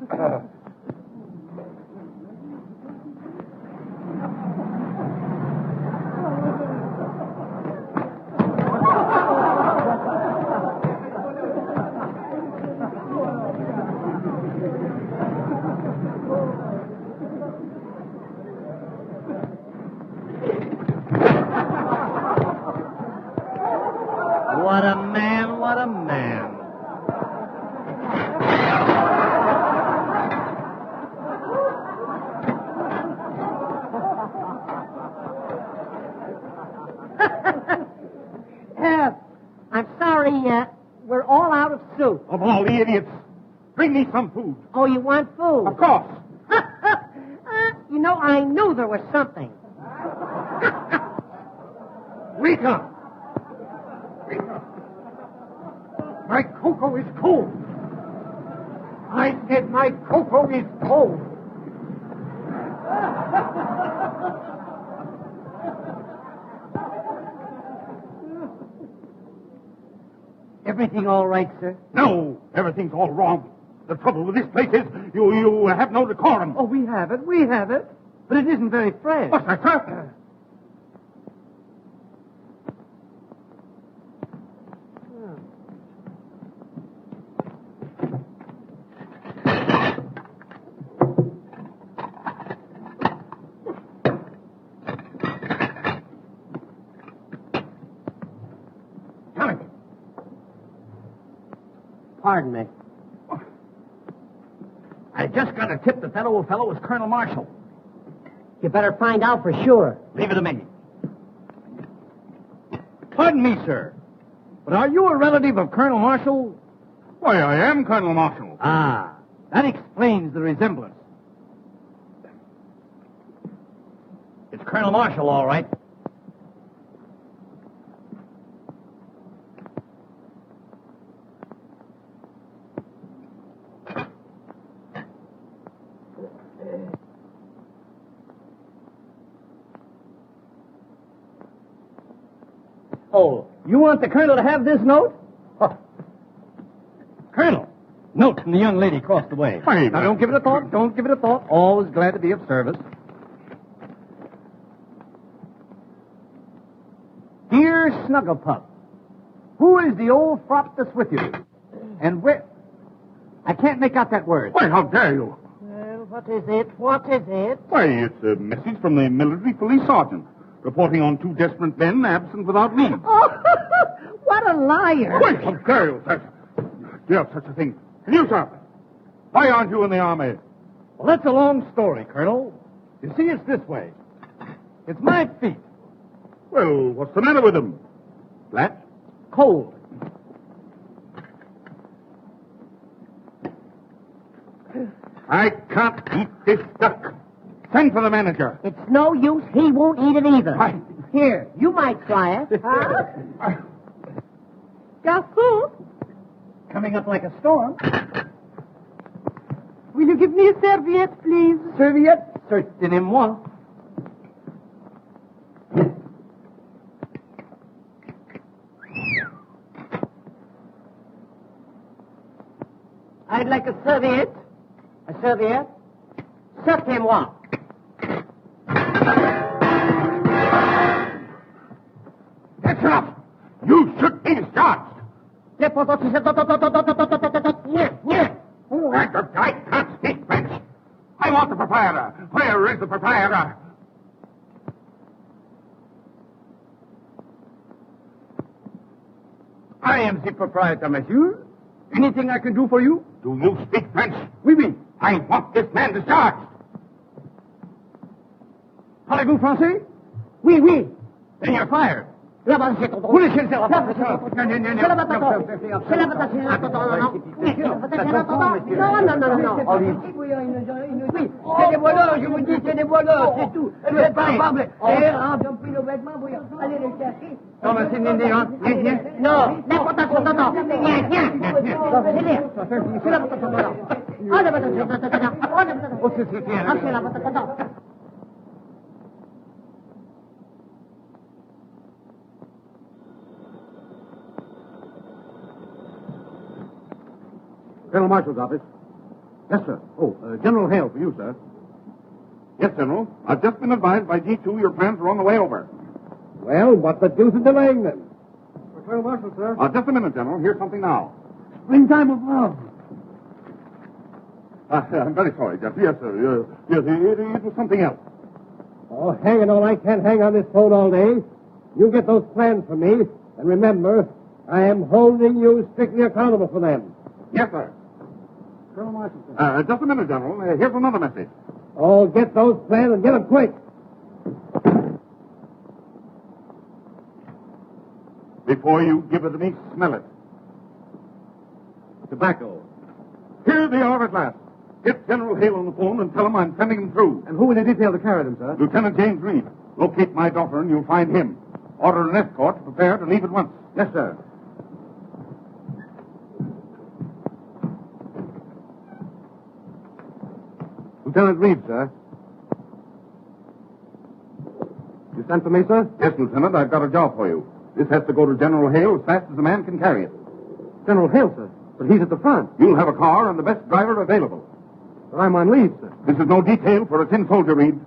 What a man, what a man. I'm sorry, we're all out of soup. Of all the idiots, bring me some food. Oh, you want food? Of course. You know, I knew there was something. Rita! My cocoa is cold. I said my cocoa is cold. Everything all right, sir? No, everything's all wrong. The trouble with this place is you have no decorum. Oh, we have it. But it isn't very fresh. What's that, sir? Pardon me. I just got a tip that old fellow was Colonel Marshall. You better find out for sure. Leave it to me. Pardon me, sir. But are you a relative of Colonel Marshall? Why, I am Colonel Marshall. Ah, that explains the resemblance. It's Colonel Marshall, all right. Oh, you want the Colonel to have this note? Huh. Colonel, note from the young lady across the way. Wait, Now, don't give it a thought. Don't give it a thought. Always glad to be of service. Dear Snugglepup, who is the old frop that's with you? And where... I can't make out that word. Why, how dare you? Well, what is it? What is it? Why, it's a message from the military police sergeant reporting on 2 desperate men absent without leave. Oh, what a liar. Why, how dare you, sir? Do you have such a thing? And you, sir? Why aren't you in the army? Well, that's a long story, Colonel. You see, it's this way. It's my feet. Well, what's the matter with them? Flat? Cold. I can't eat this duck. Send for the manager. It's no use. He won't eat it either. Why? Here, you might try it. Huh? Garçon, Coming up like a storm. will you give me a serviette, please? Serviette? Certainement. I'd like a serviette. A serviette? Certainement. That's enough. You should be discharged. I can't speak French. I want the proprietor. Where is the proprietor? I am the proprietor, monsieur. Anything I can do for you? Do you speak French? Oui, oui. I want this man discharged. Parlez-vous français? Oui, oui. Then you're fired. Là-bas, c'est ton Vous laissez le faire. C'est la patate. C'est la patate. Non, non, non, non. Oui, c'est des voleurs, je vous dis, c'est des voleurs, c'est tout. Vous êtes pas capables. Ils ont pris nos vêtements, vous allez les chercher. Non, mais c'est Non, la patate, non, non. C'est la patate, non. Ah, la patate, non. Ah, c'est la patate, non. Colonel Marshal's office. Yes, sir. Oh, General Hale for you, sir. Yes, General. I've just been advised by G2 your plans are on the way over. Well, what the deuce is delaying them? For Colonel Marshal, sir. Just a minute, General. Here's something now. Springtime of love. I'm very sorry, Jeff. Yes, sir. Yes, it was something else. Oh, hang it all. I can't hang on this phone all day. You get those plans for me. And remember, I am holding you strictly accountable for them. Yes, sir. Colonel Marshal, sir. Just a minute, General. Here's another message. Oh, get those plans and get them quick. Before you give it to me, smell it. Tobacco. Here they are at last. Get General Hale on the phone and tell him I'm sending them through. And who will they detail to carry them, sir? Lieutenant James Reed. Locate my daughter and you'll find him. Order an escort to prepare to leave at once. Yes, sir. Lieutenant Reed, sir. You sent for me, sir? Yes, Lieutenant, I've got a job for you. This has to go to General Hale as fast as the man can carry it. General Hale, sir. But he's at the front. You'll have a car and the best driver available. But I'm on leave, sir. This is no detail for a tin soldier, Reed.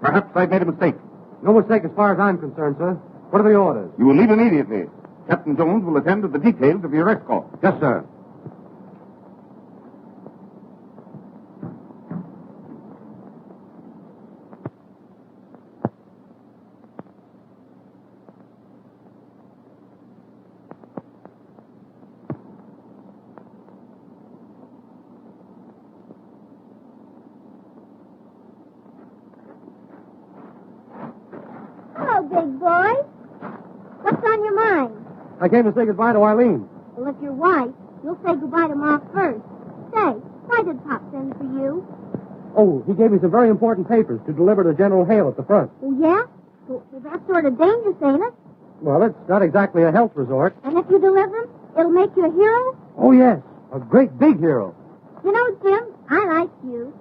Perhaps I've made a mistake. No mistake as far as I'm concerned, sir. What are the orders? You will leave immediately. Captain Jones will attend to the details of your escort. Yes, sir. Hello, big boy. What's on your mind? I came to say goodbye to Eileen. Well, if you're white, you'll say goodbye to Ma first. Say, why did Pop send for you? Oh, he gave me some very important papers to deliver to General Hale at the front. Oh, yeah? Well, that's sort of dangerous, ain't it? Well, it's not exactly a health resort. And if you deliver them, it'll make you a hero? Oh, yes. A great big hero. You know, Jim, I like you.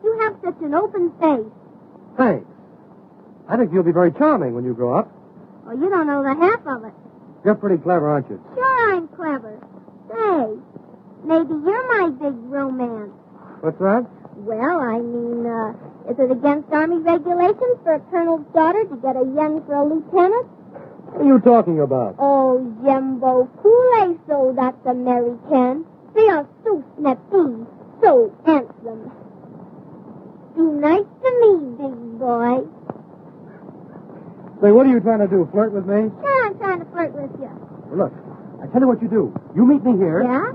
You have such an open face. Thanks. I think you'll be very charming when you grow up. Oh, you don't know the half of it. You're pretty clever, aren't you? Sure, I'm clever. Say, maybe you're my big romance. What's that? Well, I mean, is it against Army regulations for a colonel's daughter to get a yen for a lieutenant? What are you talking about? Oh, Jimbo, cool so that's American. They are so snappy, so handsome. Be nice to me, big boy. Say, what are you trying to do, flirt with me? Sure, I'm trying to flirt with you. Well, look, I tell you what you do. You meet me here Yeah?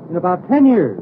in about 10 years.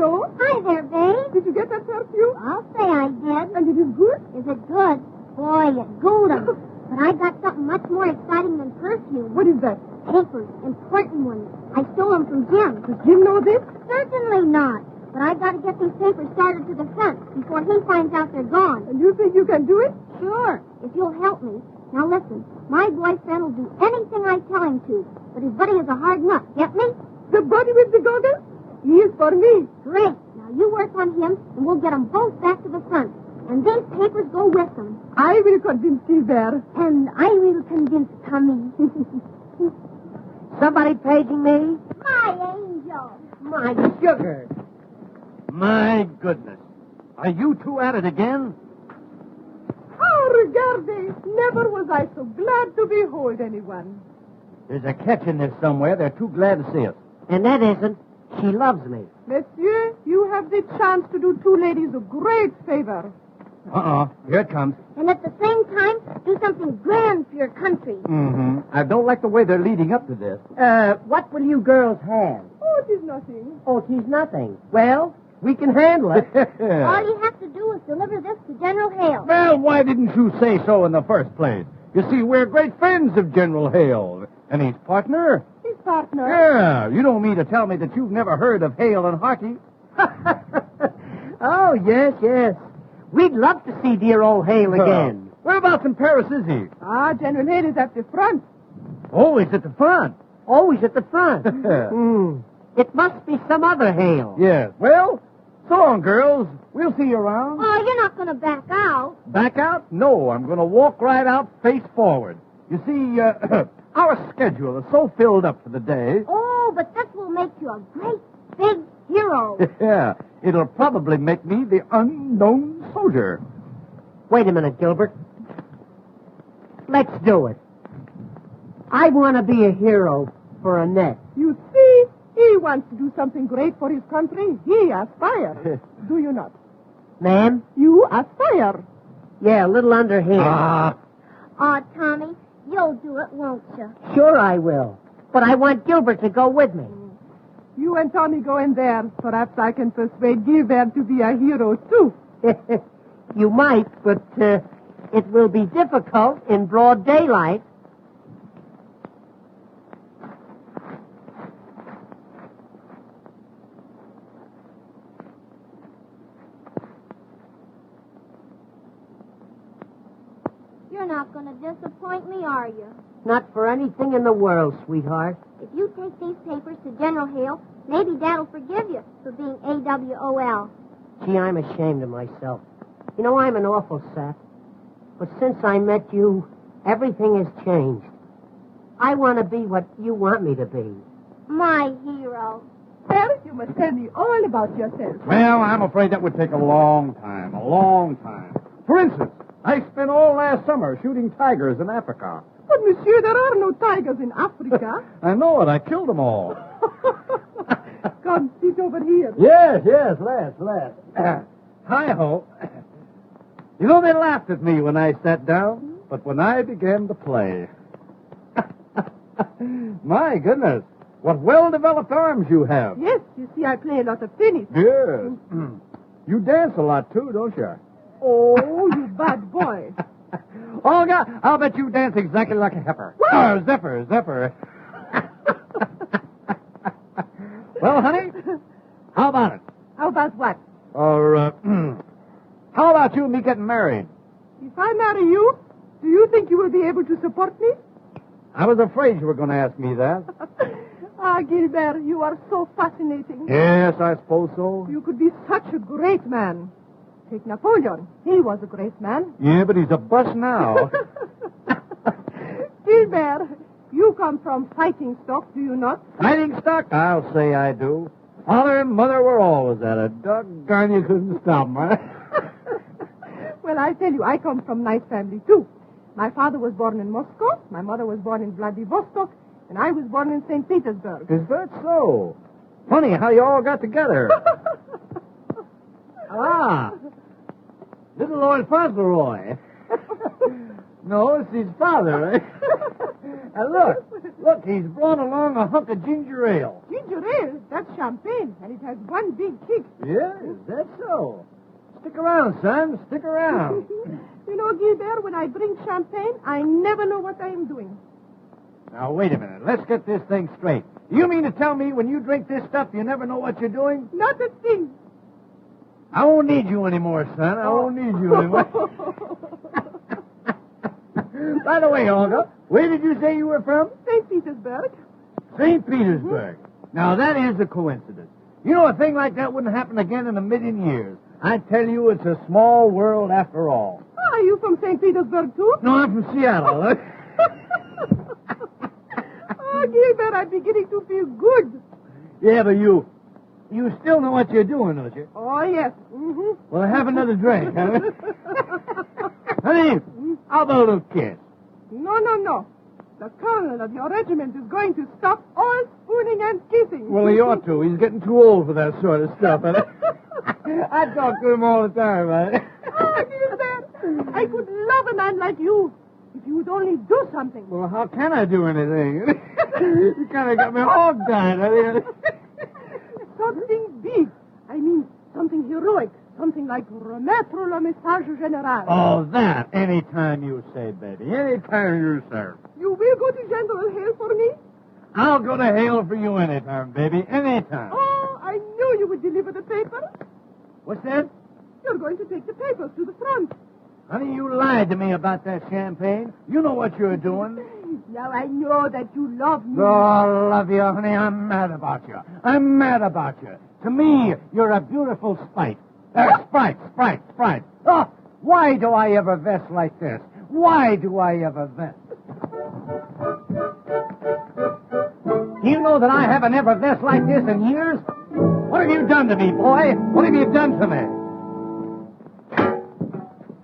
Hello. Hi there, babe. Did you get that perfume? I'll say I did. And it is good? Is it good? Boy, you gooed 'em. But I got something much more exciting than perfume. What is that? Papers, important ones. I stole them from Jim. Does Jim know this? Certainly not. But I got to get these papers started to the front before he finds out they're gone. And you think you can do it? Sure, if you'll help me. Now listen, my boyfriend will do anything I tell him to, but his buddy is a hard nut. Get me? The buddy with the goggles? He is for me. Great. Now you work on him, and we'll get them both back to the front. And these papers go with them. I will convince Gilbert. And I will convince Tommy. Somebody paging me? My angel. My sugar. My goodness. Are you two at it again? Oh, regarde. Never was I so glad to behold anyone. There's a catch in this somewhere. They're too glad to see us. And that isn't. She loves me. Monsieur, you have the chance to do two ladies a great favor. Here it comes. And at the same time, do something grand for your country. Mm-hmm. I don't like the way they're leading up to this. What will you girls have? Oh, it is nothing. Oh, it is nothing. Well, we can handle it. All you have to do is deliver this to General Hale. Well, why didn't you say so in the first place? You see, we're great friends of General Hale. And his partner? His partner? Yeah. You don't mean to tell me that you've never heard of Hale and Harkey? Oh, yes, yes. We'd love to see dear old Hale again. Whereabouts in Paris is he? General Hale is at the front. Oh, he's at the front. Always at the front. It must be some other Hale. Yes. Well, so long, girls. We'll see you around. Oh, you're not going to back out. Back out? No, I'm going to walk right out face forward. You see, our schedule is so filled up for the day. Oh, but this will make you a great big hero. Yeah, it'll probably make me the unknown soldier. Wait a minute, Gilbert. Let's do it. I want to be a hero for Annette. You see, he wants to do something great for his country. He aspires. Do you not? Ma'am? You aspire. Yeah, a little underhand. Oh, Tommy, you'll do it, won't you? Sure I will. But I want Gilbert to go with me. You and Tommy go in there. Perhaps I can persuade Gilbert to be a hero, too. You might, but it will be difficult in broad daylight. You're not going to disappoint me, are you? Not for anything in the world, sweetheart. If you take these papers to General Hale, maybe Dad'll forgive you for being AWOL. Gee, I'm ashamed of myself. You know, I'm an awful sap. But since I met you, everything has changed. I want to be what you want me to be. My hero. Well, you must tell me all about yourself. Well, I'm afraid that would take a long time. A long time. For instance, I spent all last summer shooting tigers in Africa. But, monsieur, there are no tigers in Africa. I know it. I killed them all. Come, sit over here. Yes, let's. Hi-ho. You know, they laughed at me when I sat down, but when I began to play... My goodness, what well-developed arms you have. Yes, you see, I play a lot of tennis. Yes. You dance a lot, too, don't you? Oh, you bad boy. Oh, God, I'll bet you dance exactly like a heifer. Zephyr. Well, honey, how about it? How about what? Or, how about you and me getting married? If I marry you, do you think you will be able to support me? I was afraid you were going to ask me that. Gilbert, you are so fascinating. Yes, I suppose so. You could be such a great man. Take Napoleon. He was a great man. Yeah, but he's a bust now. Gilbert, you come from fighting stock, do you not? Fighting stock? I'll say I do. Father and Mother were always at it. Doggone, you couldn't stop them, huh? Well, I tell you, I come from nice family, too. My father was born in Moscow, my mother was born in Vladivostok, and I was born in St. Petersburg. Is that so? Funny how you all got together. Little Lord Fauntleroy. No, it's his father, right? And look, Look, he's brought along a hunk of ginger ale. Ginger ale, that's champagne, and it has one big kick. Yeah, is that so? Stick around, son. Stick around. You know, Gilbert, when I drink champagne, I never know what I am doing. Now, wait a minute. Let's get this thing straight. You mean to tell me when you drink this stuff, you never know what you're doing? Not a thing. I won't need you anymore, son. I won't need you anymore. By the way, Olga, where did you say you were from? St. Petersburg. St. Petersburg. Now, that is a coincidence. You know, a thing like that wouldn't happen again in a million years. I tell you, it's a small world after all. Oh, are you from St. Petersburg, too? No, I'm from Seattle. Oh, Gilbert, I'm beginning to feel good. Yeah, but you still know what you're doing, don't you? Oh, yes. Mm-hmm. Well, have another drink, huh? Honey, how about a little kiss? No. The colonel of your regiment is going to stop all spooning and kissing. Well, he ought to. He's getting too old for that sort of stuff. I talk to him all the time, man. Oh, Gilbert, I could love a man like you if you would only do something. Well, how can I do anything? You kind of got me hog-tied. Something big. I mean, something heroic. Something like remettre le message général. Oh, that. Anytime you say, baby. Anytime you say. You will go to General Hale for me? I'll go to Hale for you anytime, baby. Anytime. Oh, I knew you would deliver the papers. What's that? You're going to take the papers to the front. Honey, you lied to me about that champagne. You know what you're doing. Now I know that you love me. Oh, I love you, honey. I'm mad about you. I'm mad about you. To me, you're a beautiful sprite. Sprite. Oh, why do I ever vest like this? Why do I ever vest? Do you know that I haven't ever vest like this in years? What have you done to me, boy? What have you done to me?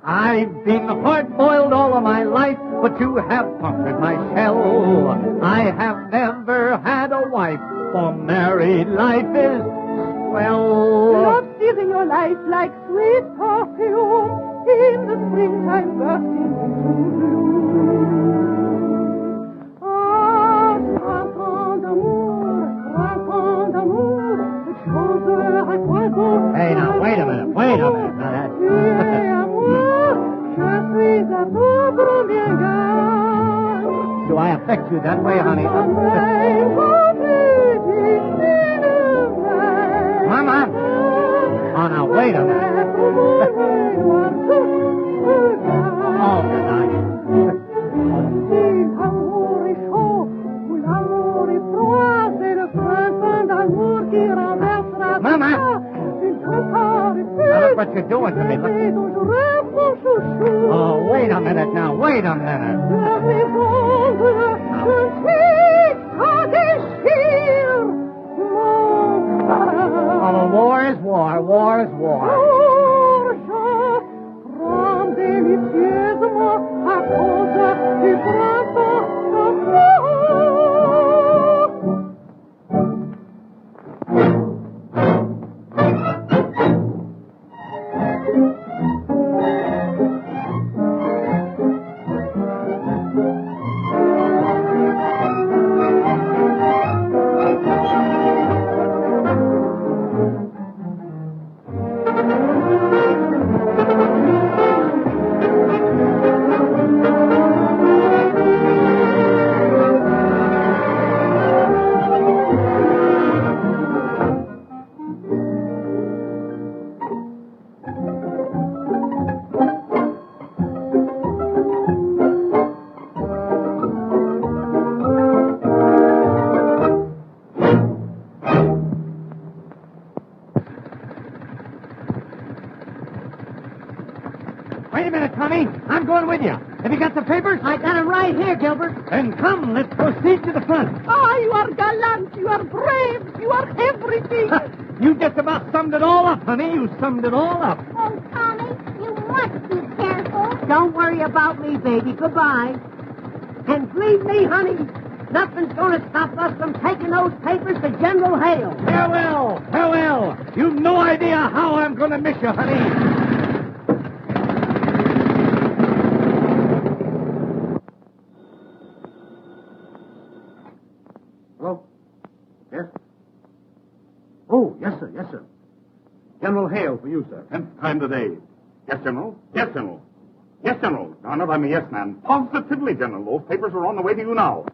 I've been hard-boiled all of my life, but you have punctured my shell. I have never had a wife, for married life is swell. Love is in your life like sweet perfume in the springtime bursting into bloom. Ah, printemps d'amour, chanteur à quoi bon. Hey, now, wait a minute. Do I affect you that way, honey? Mama! Oh, now, wait a minute. Oh, good night. Mama! Now, look what you're doing to me. Look. Oh, wait a minute now. Wait a minute. Oh, war is war. War is war. Wait a minute, Tommy. I'm going with you. Have you got the papers? I got them right here, Gilbert. Then come, let's proceed to the front. Ah, you are gallant, you are brave, you are everything. You just about summed it all up, honey. You summed it all up. Oh, Tommy, you must be careful. Don't worry about me, baby. Goodbye. And believe me, honey, nothing's going to stop us from taking those papers to General Hale. Farewell. Farewell. You've no idea how I'm going to miss you, honey. Yes? Oh, yes, sir. Yes, sir. General Hale for you, sir. 10th time today. Yes, General. Yes, General. Yes, General. Now, not I'm a yes man. Positively, General. Those papers are on the way to you now.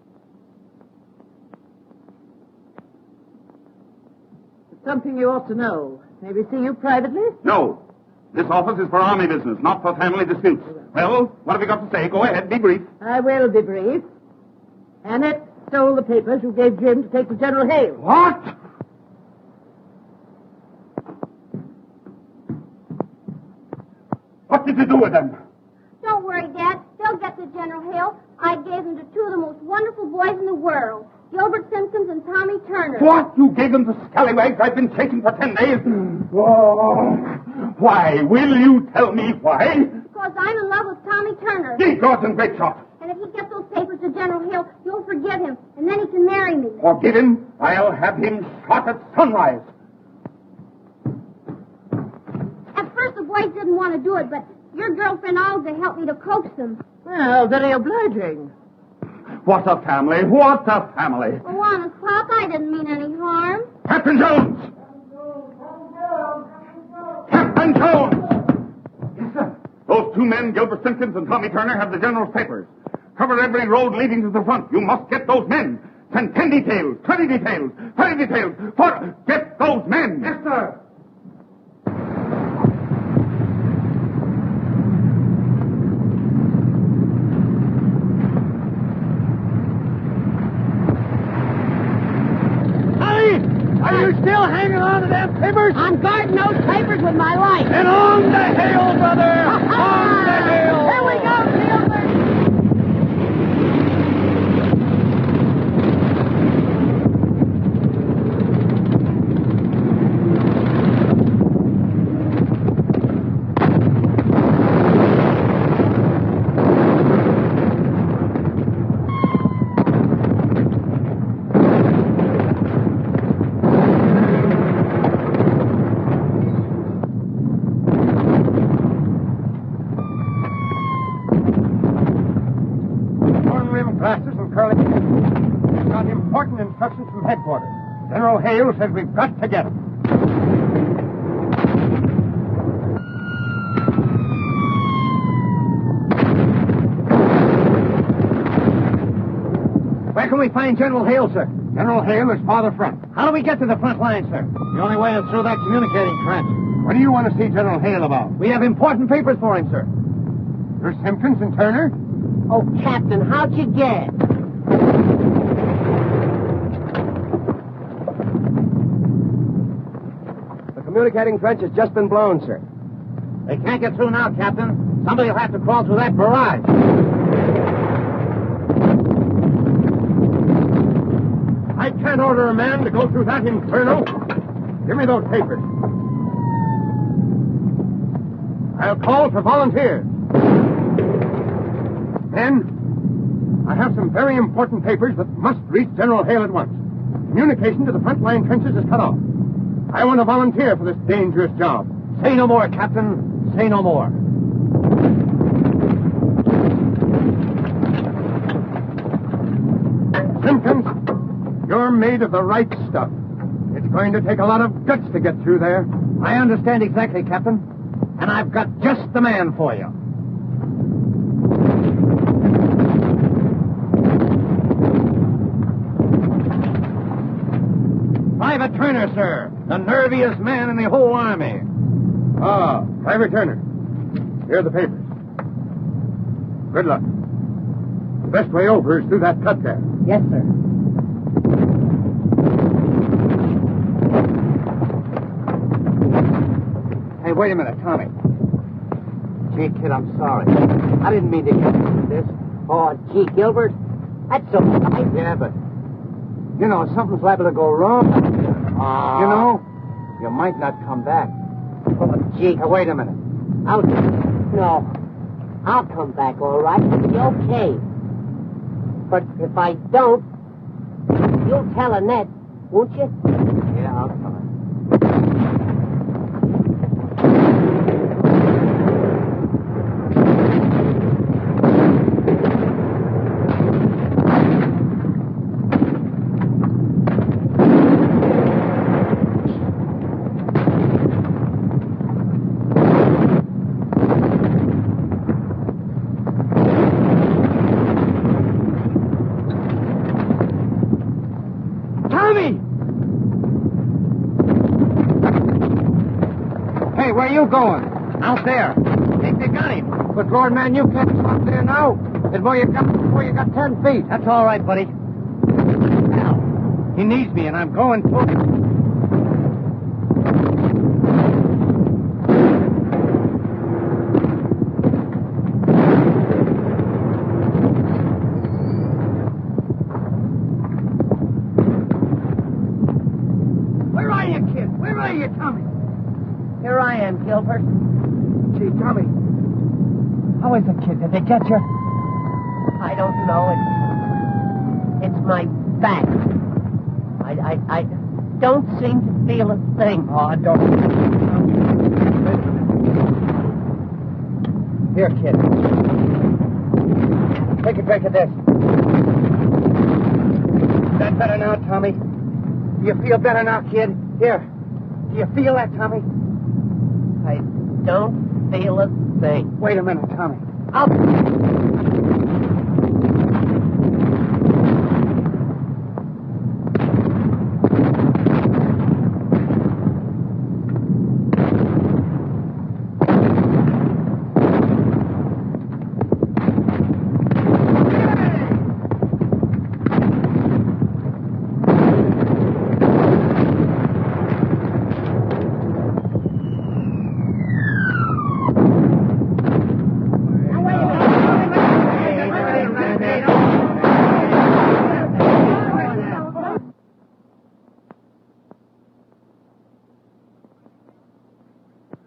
Something you ought to know. May we see you privately? No. This office is for army business, not for family disputes. Well, what have you got to say? Go ahead, be brief. I will be brief. Annette stole the papers you gave Jim to take to General Hale. What? What did you do with them? Don't worry, Dad. They'll get to General Hill. I gave them to two of the most wonderful boys in the world, Gilbert Simpkins and Tommy Turner. What? You gave them to scallywags I've been chasing for 10 days? Oh, why? Will you tell me why? Because I'm in love with Tommy Turner. Ye gods and great shot. And if he gets those papers to General Hill, you'll forgive him, and then he can marry me. Forgive him? I'll have him shot at sunrise. At first, the boys didn't want to do it, but your girlfriend Olga helped me to coax them. Well, very obliging. What a family! What a family! Oh, honest, Pop, I didn't mean any harm. Captain Jones! Captain Jones! Yes, sir. Those two men, Gilbert Simpkins and Tommy Turner, have the general's papers. Cover every road leading to the front. You must get those men. Send 10 details, 20 details, 30 details. Get those men! Yes, sir. Are you still hanging on to them papers? I'm guarding those papers with my life. And on the hill, brother! On the hill! Here we go, Gilbert! Got important instructions from headquarters. General Hale says we've got to get him. Where can we find General Hale, sir? General Hale is farther front. How do we get to the front line, sir? The only way is through that communicating trench. What do you want to see General Hale about? We have important papers for him, sir. You're Simpkins and Turner? Oh, Captain, how'd you get? The communicating trench has just been blown, sir. They can't get through now, Captain. Somebody will have to crawl through that barrage. I can't order a man to go through that inferno. Give me those papers. I'll call for volunteers. Men, I have some very important papers that must reach General Hale at once. Communication to the front line trenches is cut off. I want to volunteer for this dangerous job. Say no more, Captain. Say no more. Simpkins, you're made of the right stuff. It's going to take a lot of guts to get through there. I understand exactly, Captain. And I've got just the man for you. Private Turner, sir. The nerviest man in the whole army. Ah, Private Turner. Here are the papers. Good luck. The best way over is through that cut there. Yes, sir. Hey, wait a minute, Tommy. Gee, kid, I'm sorry. I didn't mean to get into this. Oh, gee, Gilbert, that's all right. Yeah, but, you know, something's liable to go wrong. You know, you might not come back. Oh, gee. Hey, wait a minute. No. I'll come back, all right. It'll be okay. But if I don't, you'll tell Annette, won't you? Yeah, I'll tell her. Hey, where you going? Out there. Think they got him. But, Lord, man, you can't come up there now. It's where you got 10 feet. That's all right, buddy. Now, he needs me, and I'm going to him. Where are you, kid? Where are you, Tommy? Here I am, Gilbert. Gee, Tommy. How is it, kid? Did they get you? I don't know. It's my back. I don't seem to feel a thing. Oh, I don't. Here, kid. Take a drink of this. Is that better now, Tommy? Do you feel better now, kid? Here. Do you feel that, Tommy? I don't feel a thing. Wait a minute, Tommy.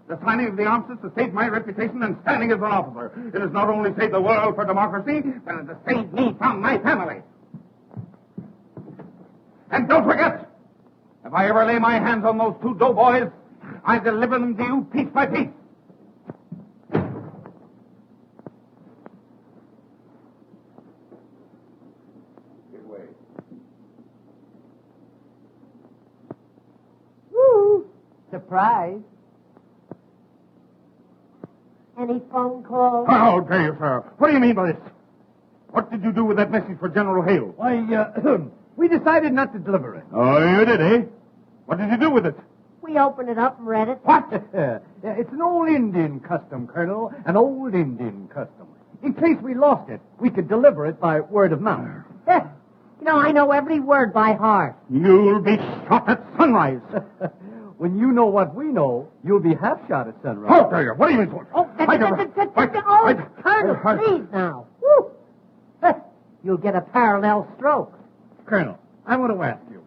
The signing of the armistice has saved my reputation and standing as an officer. It has not only saved the world for democracy, but it has saved me from my family. And don't forget, if I ever lay my hands on those two doughboys, I deliver them to you piece by piece. Get away. Woo! Surprise. Any phone calls? How dare you, sir? What do you mean by this? What did you do with that message for General Hale? Why, we decided not to deliver it. Oh, you did, eh? What did you do with it? We opened it up and read it. What? It's an old Indian custom, Colonel. An old Indian custom. In case we lost it, we could deliver it by word of mouth. You know, I know every word by heart. You'll be shot at sunrise. When you know what we know, you'll be half shot at sunrise. How dare you? What do you mean, soldier? Colonel, please now. Woo. You'll get a parallel stroke. Colonel, I want to ask you.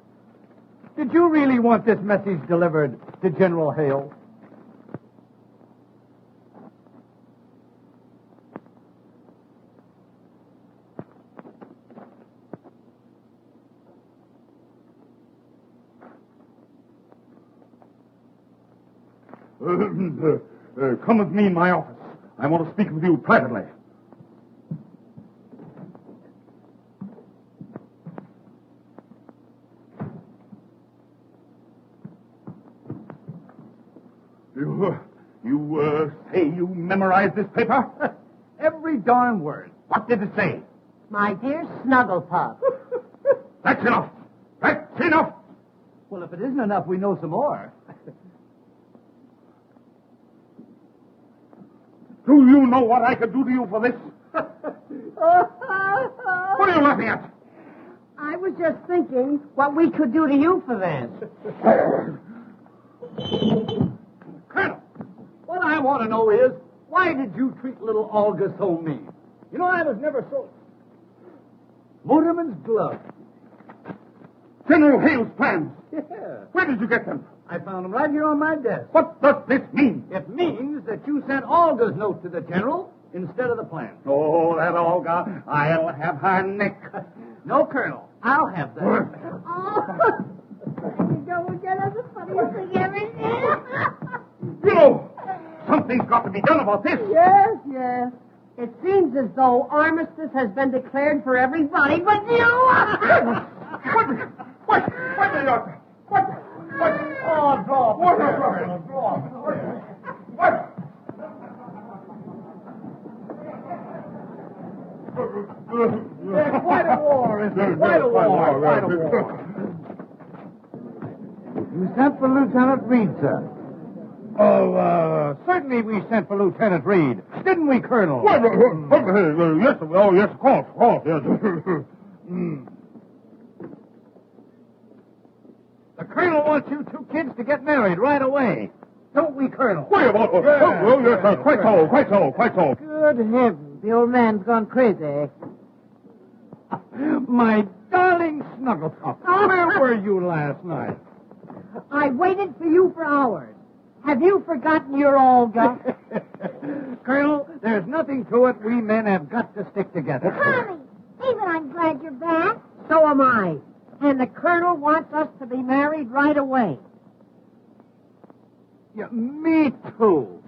Did you really want this message delivered to General Hale? Come with me in my office. I want to speak with you privately. You say you memorized this paper? Every darn word. What did it say? My dear Snugglepup. That's enough. That's enough. Well, if it isn't enough, we know some more. Do you know what I could do to you for this? What are you laughing at? I was just thinking what we could do to you for this. Colonel, what I want to know is, why did you treat little Olga so mean? You know, I was never so... Motorman's glove. General Hale's plans. Yeah. Where did you get them? I found them right here on my desk. What does this mean? It means that you sent Olga's note to the general instead of the plan. Oh, that Olga. I'll have her neck. No, Colonel. I'll have that. Oh, you don't get us the funniest thing ever. You know, something's got to be done about this. Yes, yes. It seems as though armistice has been declared for everybody but you. What? Oh, draw. What? Quite a war, isn't it? Quite a war. You sent for Lieutenant Reed, sir. Oh, certainly we sent for Lieutenant Reed. Didn't we, Colonel? Yes, yes, of course, yes. The Colonel wants you two kids to get married right away. Don't we, Colonel? Yes, quite so. Good heavens, the old man's gone crazy. My darling Snugglepuff, where were you last night? I waited for you for hours. Have you forgotten your Olga? Colonel, there's nothing to it. We men have got to stick together. Tommy, even I'm glad you're back. So am I. And the Colonel wants us to be married right away. Yeah, me too.